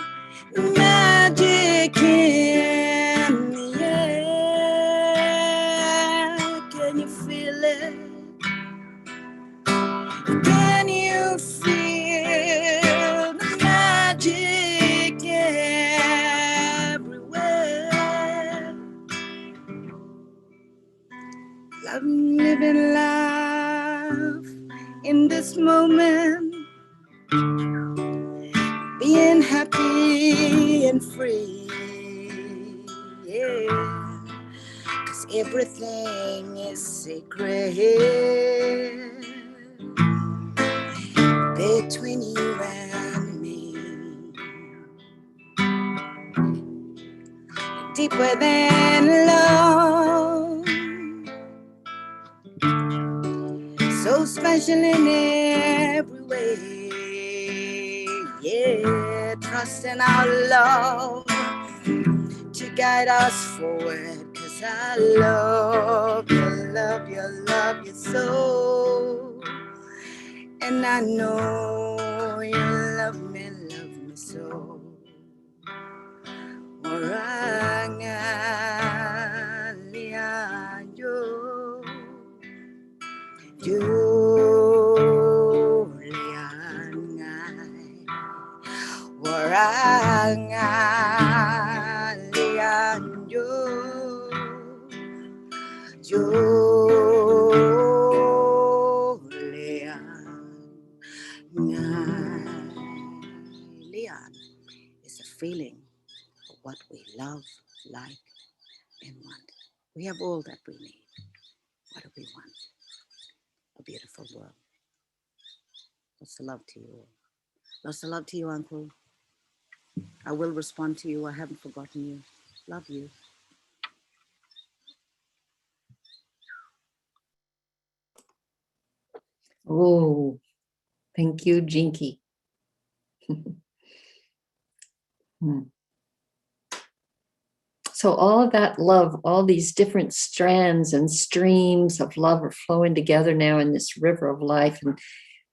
the magic in the air? Can you feel it? Can you feel the magic everywhere? I'm living life in this moment, being happy and free, yeah, 'cause everything is sacred between you and me. Deep within love, so special in every way. Yeah, trust in our love to guide us forward, 'cause I love you, love you, love you so. And I know you love me so. Orangalia Julian, Orangalia Julian, what we love, like, and want. We have all that we need. What do we want? A beautiful world. Lots of love to you all. Lots of love to you, Uncle. I will respond to you. I haven't forgotten you. Love you. Oh, thank you, Jingki. So all of that love, all these different strands and streams of love are flowing together now in this river of life, and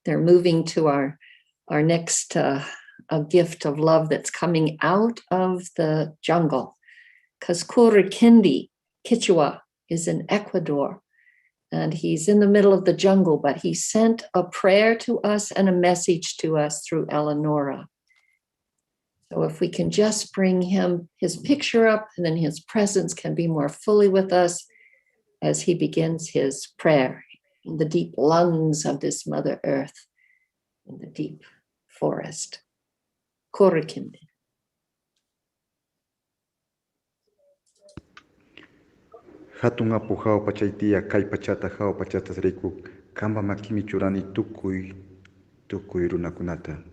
they're moving to our next a gift of love that's coming out of the jungle. Because Kurikindi, Kichua, is in Ecuador, and he's in the middle of the jungle, but he sent a prayer to us and a message to us through Eleonora. So if we can just bring his picture up, and then his presence can be more fully with us as he begins his prayer in the deep lungs of this Mother Earth, in the deep forest. Kurikindi. Hatunga pujao pachaitia kai pachata hao pachatas riku kamba makimi churani tukui runakunata.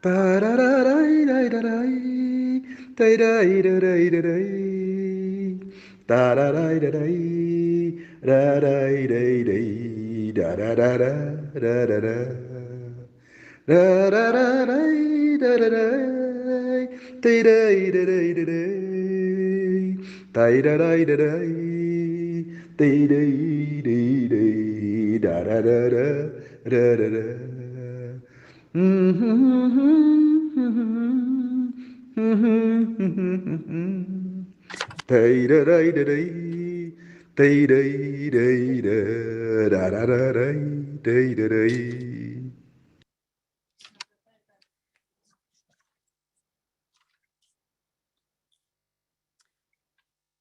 Tarararai daidarai daidarai daidarai tararai daidarai rarai daidai dararara darara rararai dararai daidai daidai daidai daidarai daidai daidai daidai dararara darara.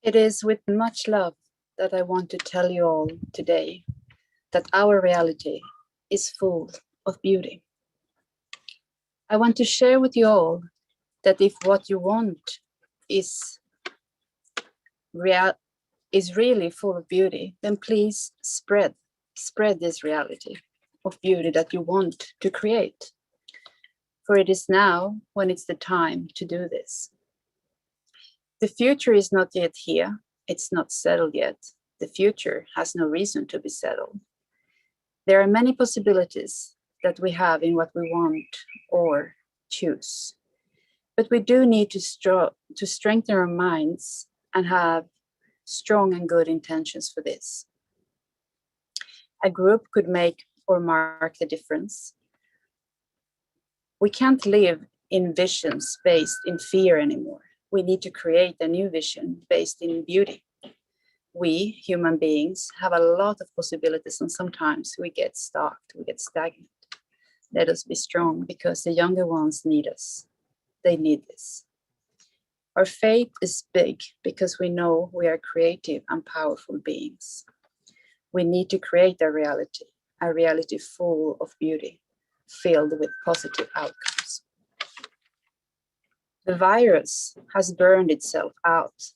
It is with much love that I want to tell you all today that our reality is full of beauty. I want to share with you all that if what you want is really full of beauty, then please spread this reality of beauty that you want to create. For it is now when it's the time to do this. The future is not yet here. It's not settled yet. The future has no reason to be settled. There are many possibilities that we have in what we want or choose. But we do need to strengthen our minds and have strong and good intentions for this. A group could make or mark the difference. We can't live in visions based in fear anymore. We need to create a new vision based in beauty. We, human beings, have a lot of possibilities, and sometimes we get stuck, we get stagnant. Let us be strong, because the younger ones need us. They need this. Our faith is big because we know we are creative and powerful beings. We need to create a reality full of beauty, filled with positive outcomes. The virus has burned itself out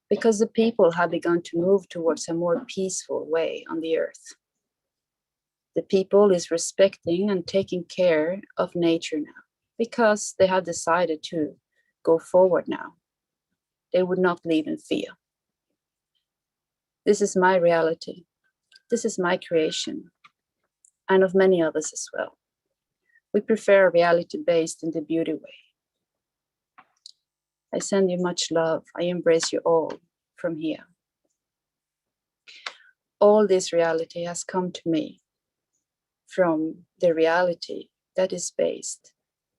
because the people have begun to move towards a more peaceful way on the earth. The people is respecting and taking care of nature now because they have decided to go forward now. They would not live in fear. This is my reality. This is my creation, and of many others as well. We prefer a reality based in the beauty way. I send you much love. I embrace you all from here. All this reality has come to me from the reality that is based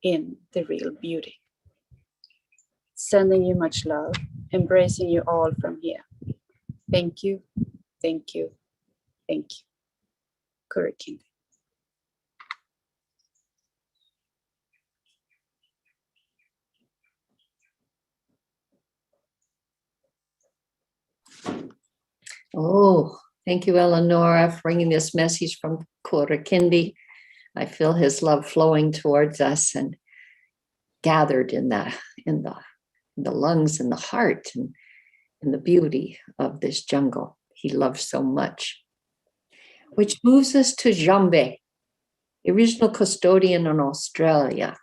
in the real beauty. Sending you much love, embracing you all from here. Thank you, thank you, thank you. Kurikindi. Oh, thank you, Eleonora, for bringing this message from Kurikindi. I feel his love flowing towards us and gathered in the the lungs and the heart and the beauty of this jungle he loves so much. Which moves us to Jarmbi, the original custodian in Australia.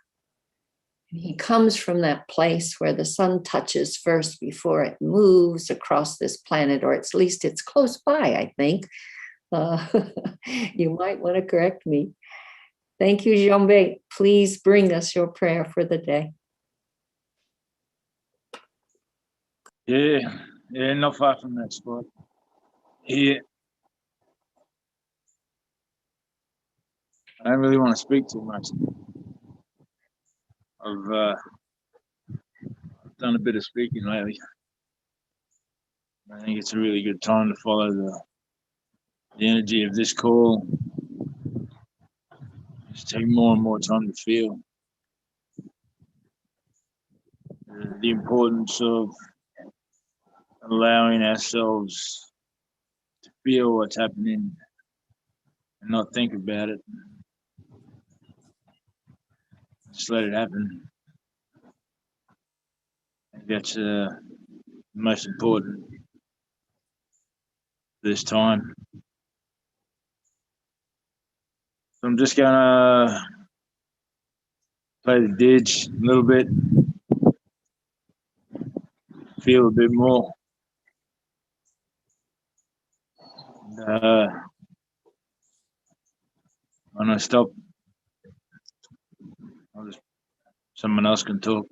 And he comes from that place where the sun touches first before it moves across this planet, or at least it's close by, I think. You might want to correct me. Thank you, Jarmbi. Please bring us your prayer for the day. Yeah, not far from that spot. Here. I don't really want to speak too much. I've done a bit of speaking lately. I think it's a really good time to follow the energy of this call. Just take more and more time to feel the importance of allowing ourselves to feel what's happening and not think about it. Just let it happen. I think that's most important this time. So I'm just gonna play the didge a little bit, feel a bit more. When I stop, someone else can talk.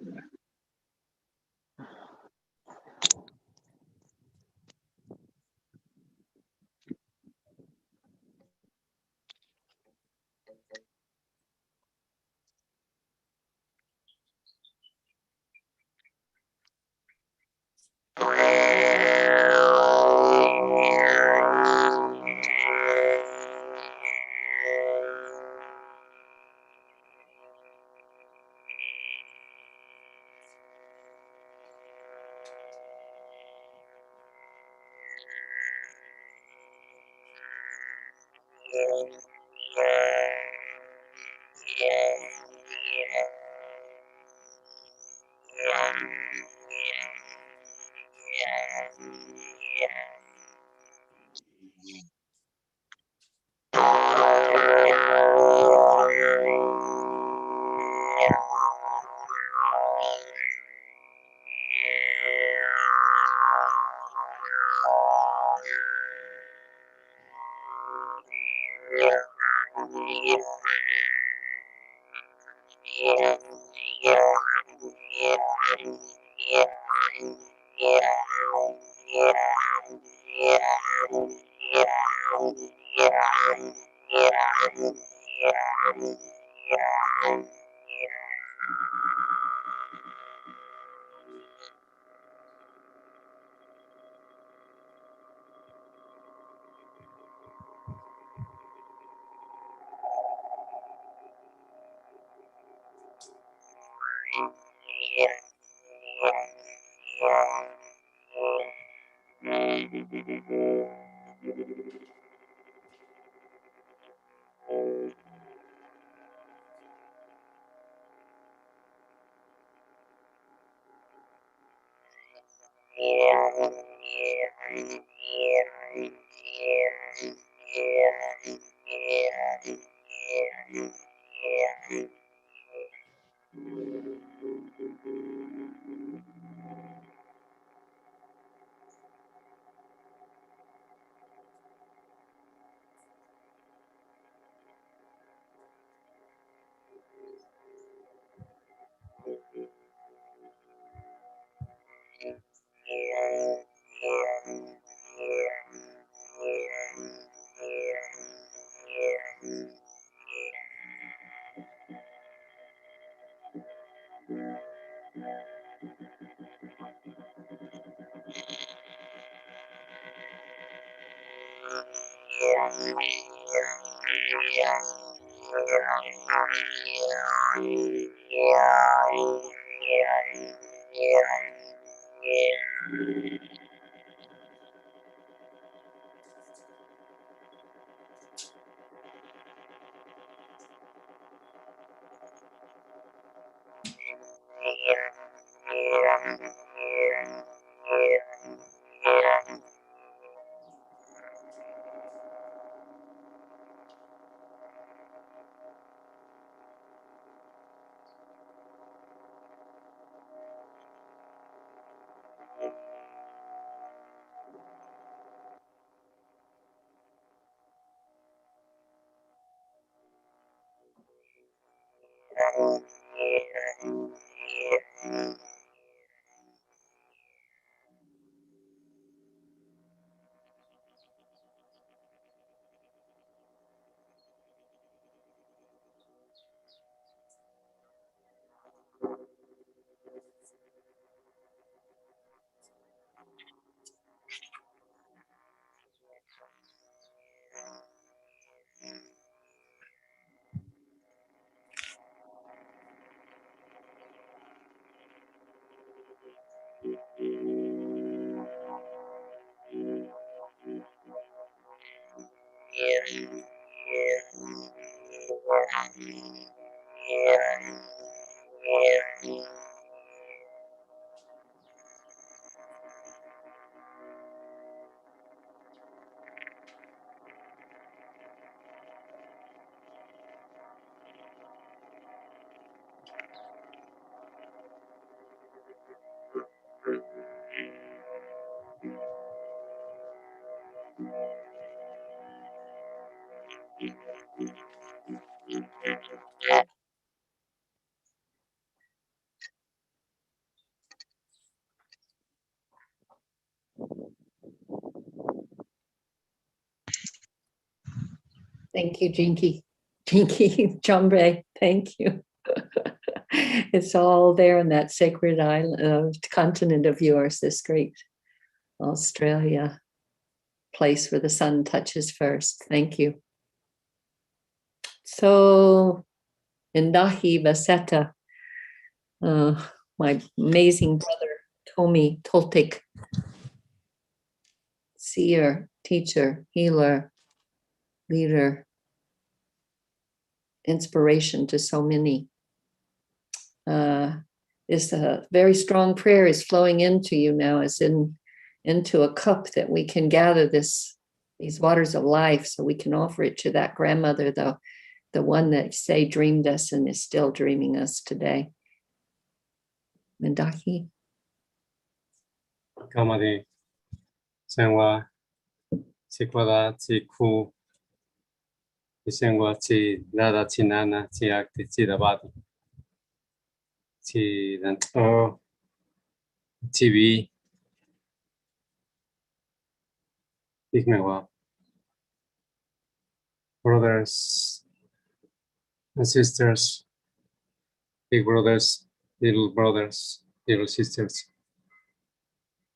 Thank you, Jingki. Jingki, Jarmbi, thank you. It's all there in that sacred island, continent of yours, this great Australia place where the sun touches first. Thank you. So, Mindahi Vaseta, my amazing brother, Otomi-Toltec, seer, teacher, healer, leader, inspiration to so many. This very strong prayer is flowing into you now, as into a cup that we can gather these waters of life, so we can offer it to that grandmother, the one that say dreamed us and is still dreaming us today. Mindahi. Kamadi, Sangwa, Sikwada, Siku, Sangwa, Chi, Dada, Chinana, Chiakti, Chidabati, Chidanto, TV, Igmewa, brothers and sisters, big brothers, little sisters,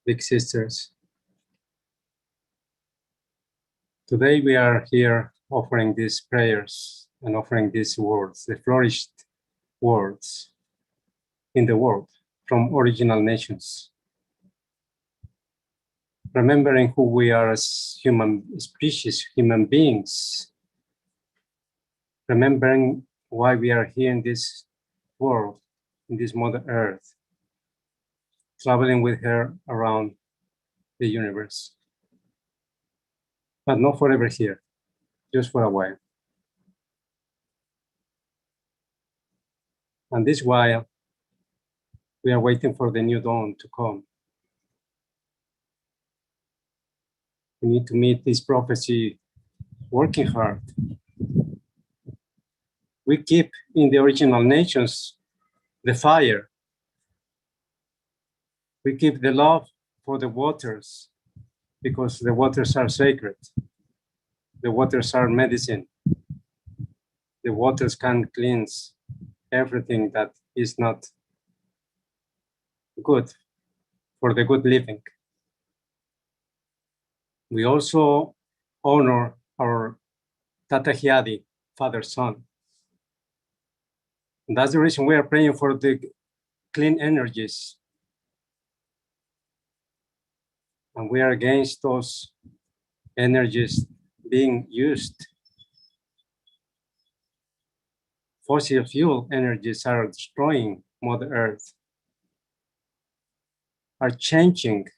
big sisters. Today we are here offering these prayers and offering these words, the flourished words in the world from original nations. Remembering who we are as human species, human beings. Remembering why we are here in this world, in this Mother Earth, traveling with her around the universe. But not forever here, just for a while. And this while, we are waiting for the new dawn to come. We need to meet this prophecy working hard. We keep in the original nations the fire. We keep the love for the waters because the waters are sacred. The waters are medicine. The waters can cleanse everything that is not good for the good living. We also honor our Tatahiadi, father, son. And that's the reason we are praying for the clean energies. And we are against those energies being used. Fossil fuel energies are destroying Mother Earth. are changing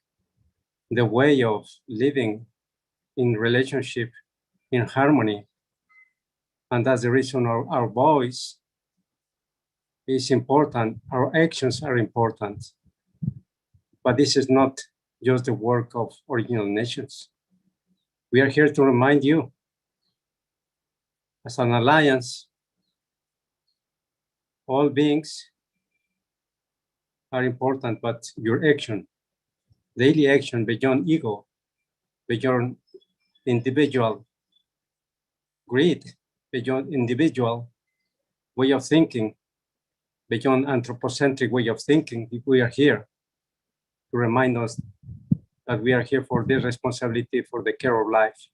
the way of living in relationship, in harmony. And that's the reason our voice is important, our actions are important. But this is not just the work of original nations. We are here to remind you, as an alliance, all beings are important, but your action, daily action beyond ego, beyond individual greed, beyond individual way of thinking, beyond anthropocentric way of thinking, if we are here to remind us that we are here for this responsibility for the care of life.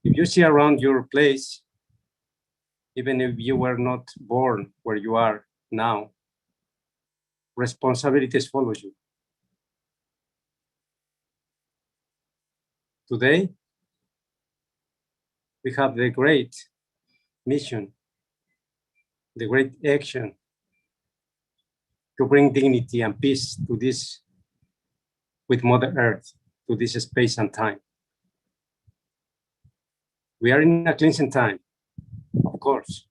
If you see around your place, even if you were not born where you are now, responsibilities follow you. Today, we have the great mission, the great action to bring dignity and peace to this, with Mother Earth, to this space and time. We are in a cleansing time, of course,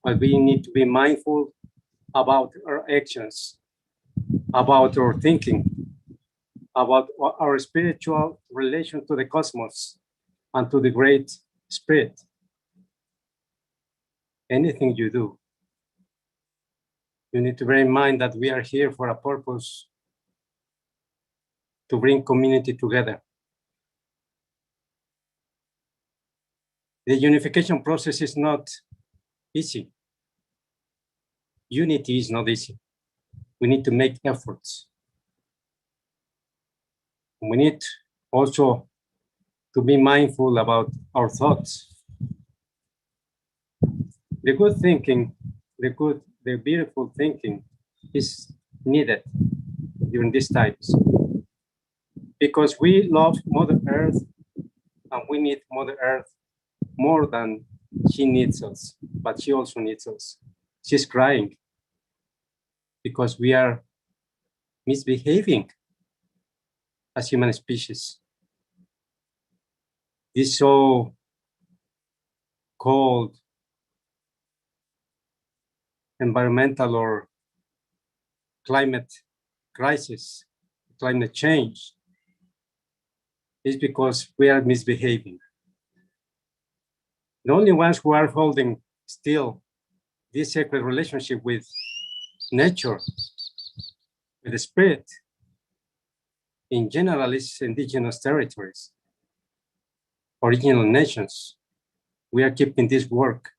but we need to be mindful about our actions, about our thinking, about our spiritual relation to the cosmos and to the Great Spirit. Anything you do, you need to bear in mind that we are here for a purpose, to bring community together. The unification process is not easy. Unity is not easy. We need to make efforts. We need also to be mindful about our thoughts. The good thinking, the beautiful thinking is needed during these times, because we love Mother Earth and we need Mother Earth more than she needs us, but she also needs us. She's crying because we are misbehaving as human species. This so-called environmental or climate crisis, climate change, is because we are misbehaving. The only ones who are holding still this sacred relationship with nature, with the spirit, in general, is indigenous territories, original nations. We are keeping this work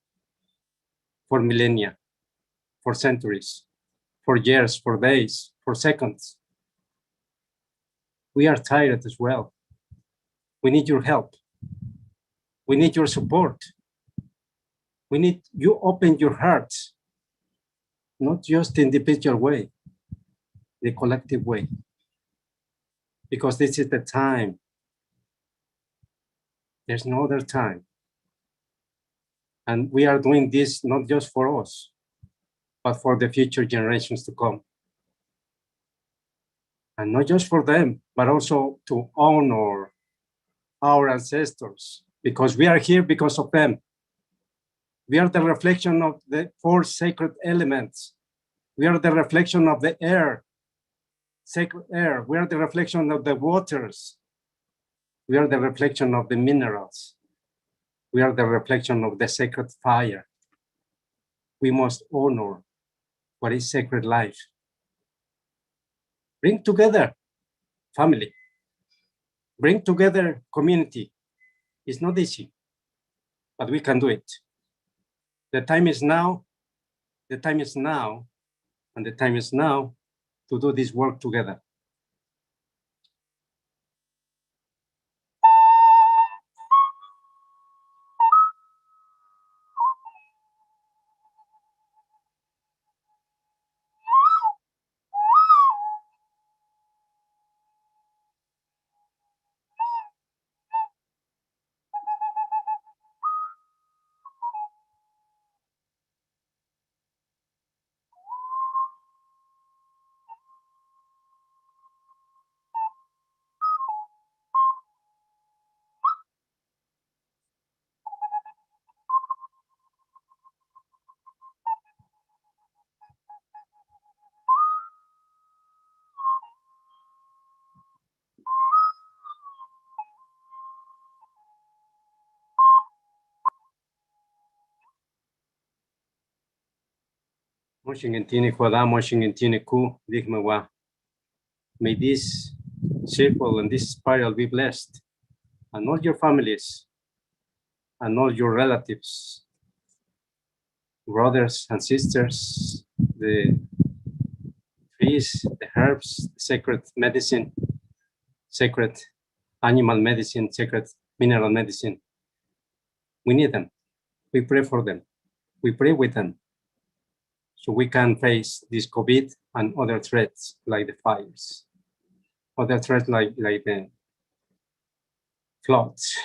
for millennia, for centuries, for years, for days, for seconds. We are tired as well. We need your help. We need your support. We need you open your hearts, not just the individual way, the collective way, because this is the time. There's no other time. And we are doing this not just for us, but for the future generations to come. And not just for them, but also to honor our ancestors, because we are here because of them. We are the reflection of the four sacred elements. We are the reflection of the air, sacred air. We are the reflection of the waters. We are the reflection of the minerals. We are the reflection of the sacred fire. We must honor what is sacred life. Bring together family. Bring together community. It's not easy, but we can do it. The time is now. The time is now. And the time is now to do this work together. Moshingentini Kwada, Moshingentini Ku, Digmawa. May this circle and this spiral be blessed, and all your families, and all your relatives, brothers and sisters, the trees, the herbs, the sacred medicine, sacred animal medicine, sacred mineral medicine. We need them. We pray for them. We pray with them, so we can face this COVID and other threats like the fires, other threats like the floods.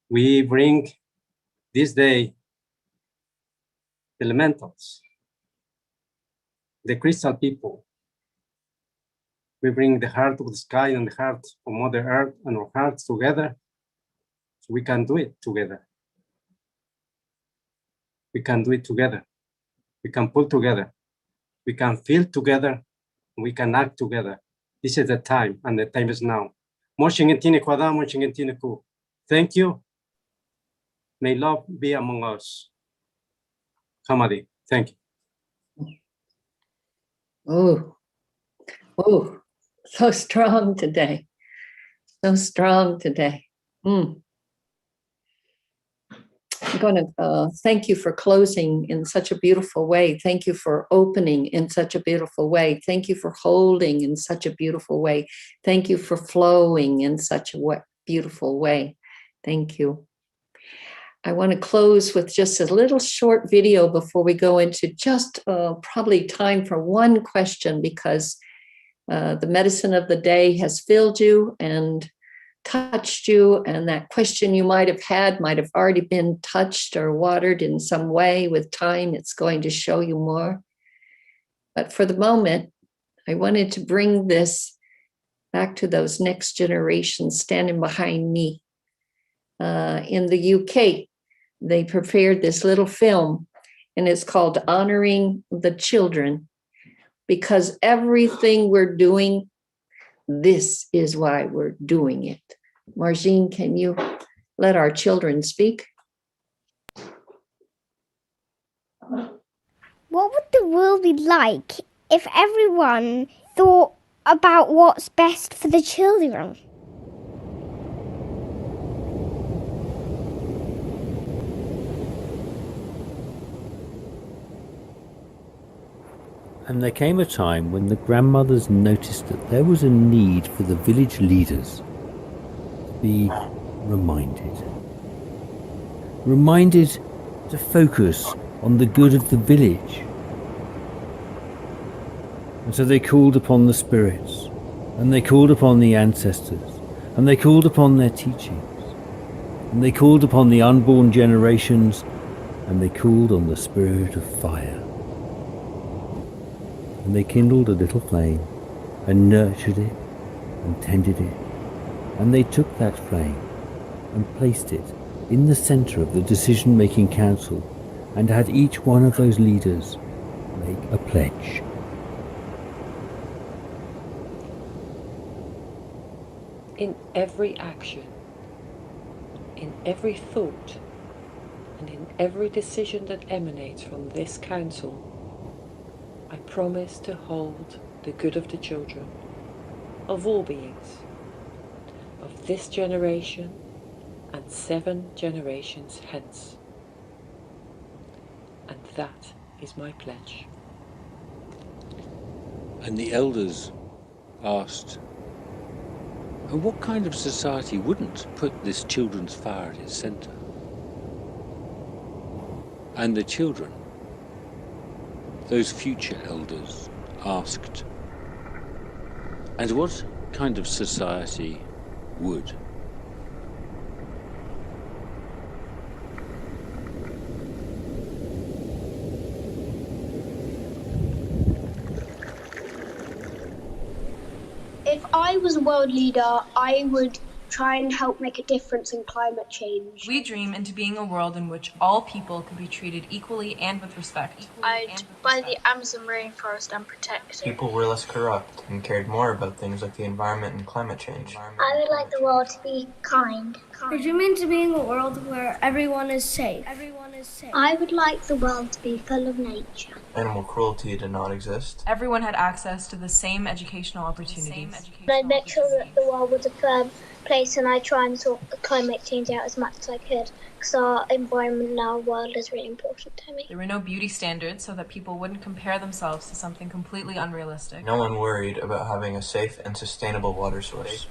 We bring this day the elementals, the crystal people. We bring the heart of the sky and the heart of Mother Earth and our hearts together, so we can do it together. We can do it together. We can pull together. We can feel together. We can act together. This is the time, and the time is now. Thank you. May love be among us. Hamadi, thank you. Oh, so strong today. So strong today. I'm going to thank you for closing in such a beautiful way. Thank you for opening in such a beautiful way. Thank you for holding in such a beautiful way. Thank you for flowing in such a beautiful way. Thank you. I want to close with just a little short video before we go into just probably time for one question, because the medicine of the day has filled you and touched you, and that question you might have had might have already been touched or watered in some way. With time, it's going to show you more. But for the moment, I wanted to bring this back to those next generations standing behind me. In the UK, they prepared this little film, and it's called Honoring the Children, because everything we're doing, this is why we're doing it. Margine, can you let our children speak? What would the world be like if everyone thought about what's best for the children? And there came a time when the grandmothers noticed that there was a need for the village leaders to be reminded to focus on the good of the village. And so they called upon the spirits, and they called upon the ancestors, and they called upon their teachings, and they called upon the unborn generations, and they called on the spirit of fire. And they kindled a little flame, and nurtured it, and tended it, and they took that flame, and placed it in the center of the decision-making council, and had each one of those leaders make a pledge. In every action, in every thought, and in every decision that emanates from this council, I promise to hold the good of the children, of all beings, of this generation and 7 generations hence. And that is my pledge. And the elders asked, and what kind of society wouldn't put this children's fire at its center? And the children, those future elders, asked, and what kind of society would? If I was a world leader, I would try and help make a difference in climate change. We dream into being a world in which all people can be treated equally and with respect. I'd buy the Amazon rainforest and protect it. People were less corrupt and cared more about things like the environment and climate change. I would like the world to be kind. I dream into being a world where everyone is safe. I would like the world to be full of nature. Animal cruelty did not exist. Everyone had access to the same educational opportunities. I'd make sure that the world was a firm place, and I try and sort climate change out as much as I could, because our environment and our world is really important to me. There were no beauty standards so that people wouldn't compare themselves to something completely unrealistic. No one worried about having a safe and sustainable water source.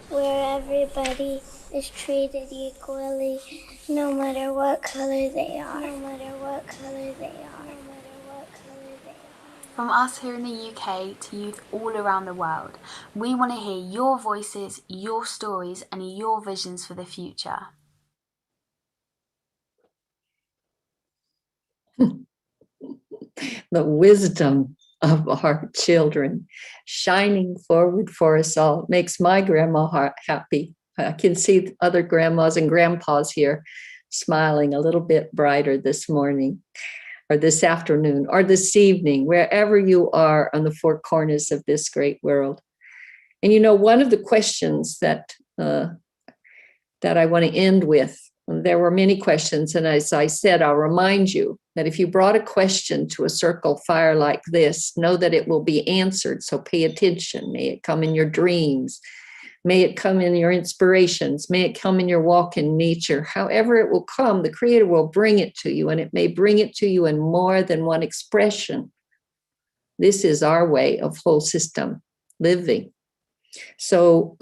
Where everybody is treated equally, no matter what color they are. No matter what color they are. No matter what color they are. From us here in the UK to youth all around the world, we want to hear your voices, your stories, and your visions for the future. The wisdom of our children shining forward for us all makes my grandma happy. I can see other grandmas and grandpas here smiling a little bit brighter this morning or this afternoon or this evening, wherever you are on the four corners of this great world. And you know, one of the questions that I want to end with, there were many questions, and as I said, I'll remind you that if you brought a question to a circle fire like this, know that it will be answered. So pay attention. May it come in your dreams. May it come in your inspirations. May it come in your walk in nature. However it will come, the Creator will bring it to you, and it may bring it to you in more than one expression. This is our way of whole system living. So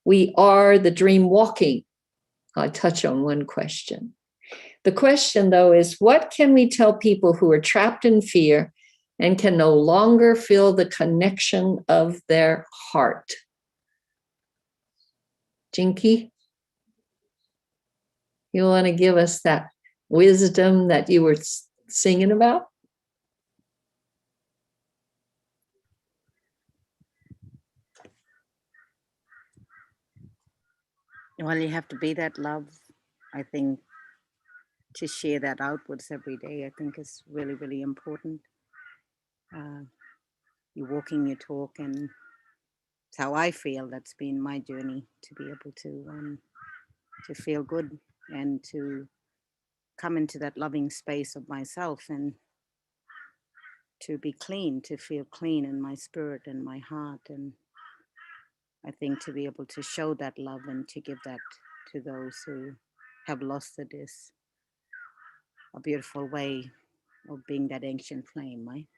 we are the dream walking. I'll touch on one question. The question, though, is what can we tell people who are trapped in fear and can no longer feel the connection of their heart? Jingki, you want to give us that wisdom that you were singing about? Well, you have to be that love. I think to share that outwards every day, I think is really, really important. You walk in your talk, and it's how I feel. That's been my journey, to be able to feel good and to come into that loving space of myself and to be clean, to feel clean in my spirit and my heart. And I think to be able to show that love and to give that to those who have lost it is a beautiful way of being that ancient flame, right?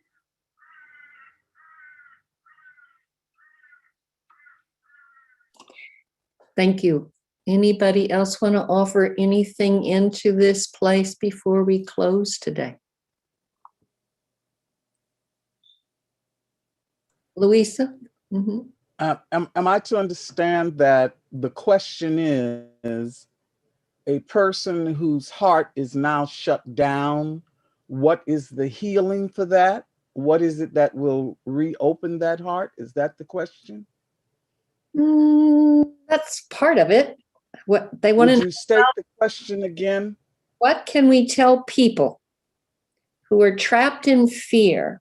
Thank you. Anybody else want to offer anything into this place before we close today? Luisah? Mm-hmm. Am I to understand that the question is a person whose heart is now shut down, what is the healing for that? What is it that will reopen that heart? Is that the question? That's part of it. What they want to know. Would you state the question again? What can we tell people who are trapped in fear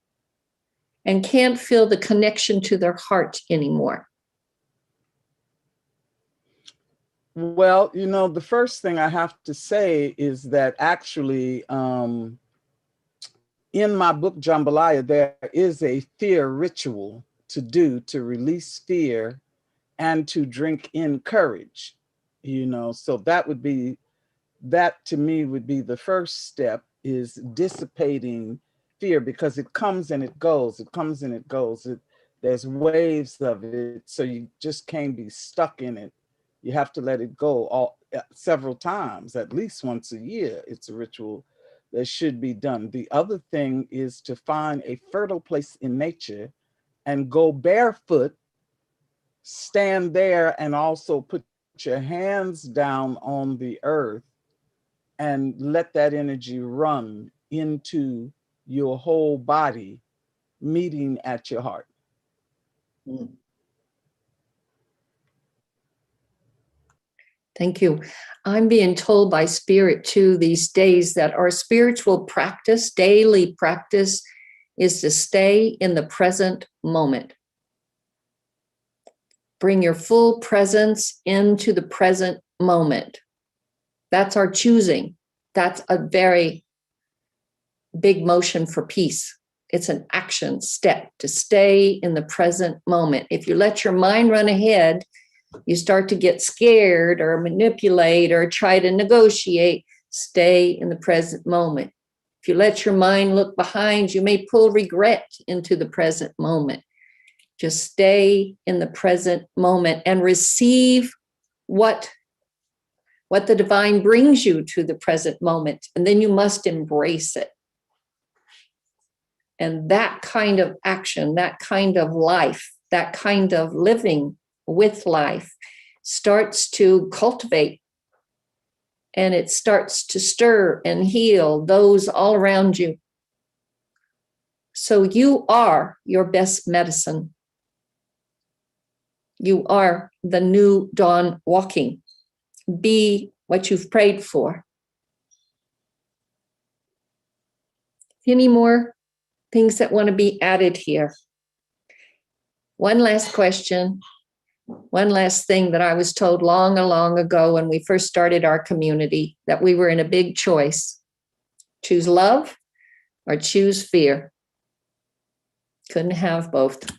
and can't feel the connection to their heart anymore? Well, you know, the first thing I have to say is that actually in my book, Jambalaya, there is a fear ritual to do to release fear and to drink in courage, you know, so that to me would be the first step, is dissipating fear, because it comes and it goes, it comes and it goes. There's waves of it, so you just can't be stuck in it. You have to let it go several times, at least once a year. It's a ritual that should be done. The other thing is to find a fertile place in nature and go barefoot, stand there, and also put your hands down on the earth and let that energy run into your whole body, meeting at your heart. Thank you. I'm being told by Spirit too these days that our spiritual practice, daily practice, is to stay in the present moment. Bring your full presence into the present moment. That's our choosing. That's a very big motion for peace. It's an action step to stay in the present moment. If you let your mind run ahead, you start to get scared or manipulate or try to negotiate. Stay in the present moment. If you let your mind look behind, you may pull regret into the present moment. Just stay in the present moment and receive what the divine brings you to the present moment. And then you must embrace it. And that kind of action, that kind of life, that kind of living with life starts to cultivate, and it starts to stir and heal those all around you. So you are your best medicine. You are the new dawn walking. Be what you've prayed for. Any more things that want to be added here? One last question. One last thing that I was told long ago when we first started our community, that we were in a big choice. Choose love or choose fear. Couldn't have both.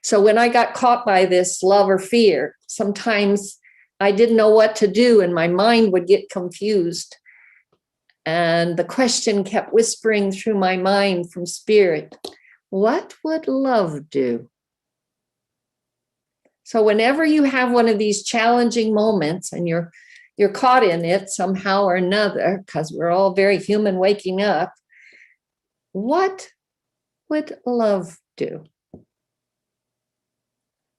So when I got caught by this love or fear, sometimes I didn't know what to do and my mind would get confused. And the question kept whispering through my mind from spirit, what would love do? So whenever you have one of these challenging moments and you're caught in it somehow or another, because we're all very human waking up, what would love do?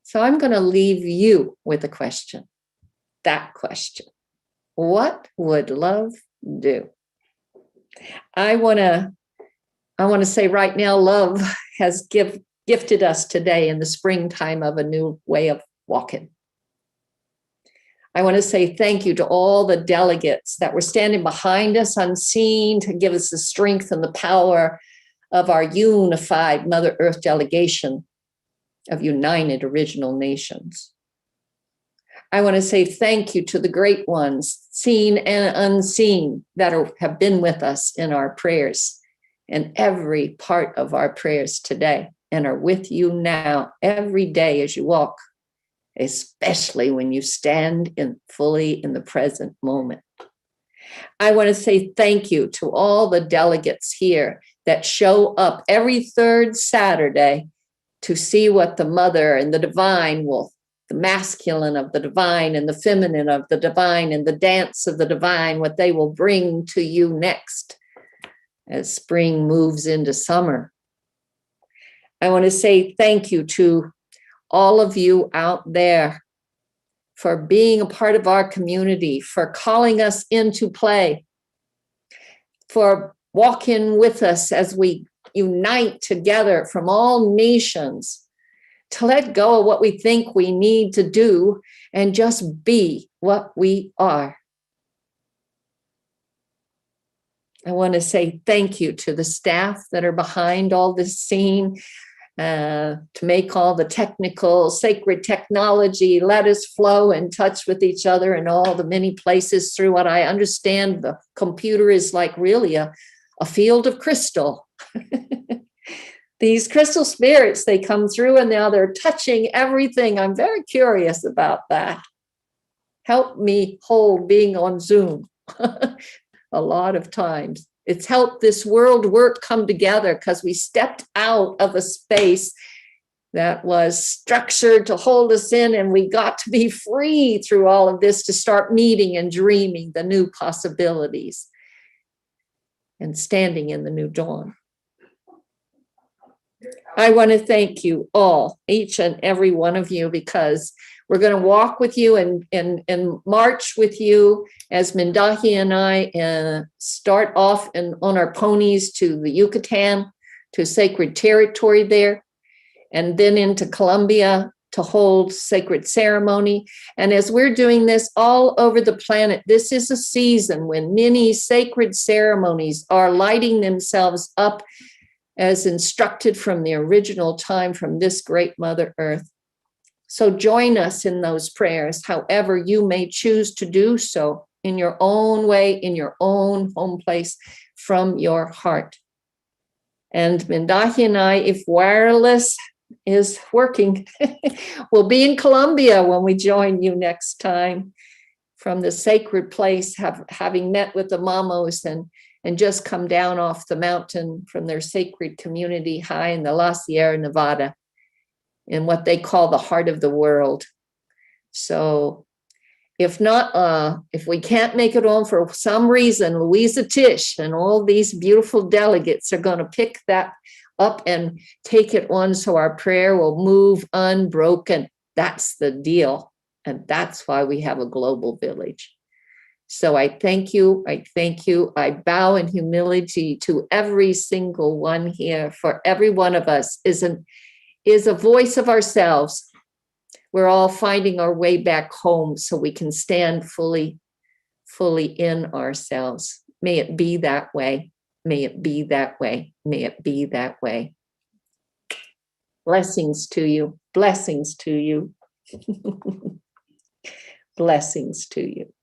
So I'm going to leave you with a question. That question. What would love do? I want to say right now, love has gifted us today in the springtime of a new way of walking. I want to say thank you to all the delegates that were standing behind us unseen to give us the strength and the power of our unified Mother Earth delegation of United Original Nations. I want to say thank you to the great ones, seen and unseen, that have been with us in our prayers and every part of our prayers today, and are with you now every day as you walk, especially when you stand fully in the present moment. I want to say thank you to all the delegates here that show up every third Saturday to see what the Mother and the Divine will, the masculine of the divine and the feminine of the divine and the dance of the divine, what they will bring to you next as spring moves into summer. I want to say thank you to all of you out there for being a part of our community, for calling us into play, for walking with us as we unite together from all nations to let go of what we think we need to do and just be what we are. I want to say thank you to the staff that are behind all this scene, to make all the technical, sacred technology let us flow in touch with each other in all the many places through what I understand the computer is like really a field of crystal. These crystal spirits, they come through and now they're touching everything. I'm very curious about that. Help me hold being on Zoom a lot of times. It's helped this world work come together because we stepped out of a space that was structured to hold us in, and we got to be free through all of this to start meeting and dreaming the new possibilities and standing in the new dawn. I want to thank you all, each and every one of you, because we're going to walk with you and march with you as Mindahi and I start off on our ponies to the Yucatan, to sacred territory there, and then into Colombia to hold sacred ceremony. And as we're doing this all over the planet, this is a season when many sacred ceremonies are lighting themselves up as instructed from the original time from this great Mother Earth. So join us in those prayers, however you may choose to do so in your own way, in your own home place, from your heart. And Mindahi and I, if wireless is working, we'll be in Colombia when we join you next time from the sacred place, having met with the Mamos and just come down off the mountain from their sacred community high in the La Sierra Nevada, in what they call the heart of the world. So if not, if we can't make it on for some reason, Luisah Teish and all these beautiful delegates are going to pick that up and take it on so our prayer will move unbroken. That's the deal. And that's why we have a global village. So I thank you. I thank you. I bow in humility to every single one here, for every one of us is a voice of ourselves. We're all finding our way back home so we can stand fully in ourselves. May it be that way. May it be that way. May it be that way. Blessings to you. Blessings to you. Blessings to you.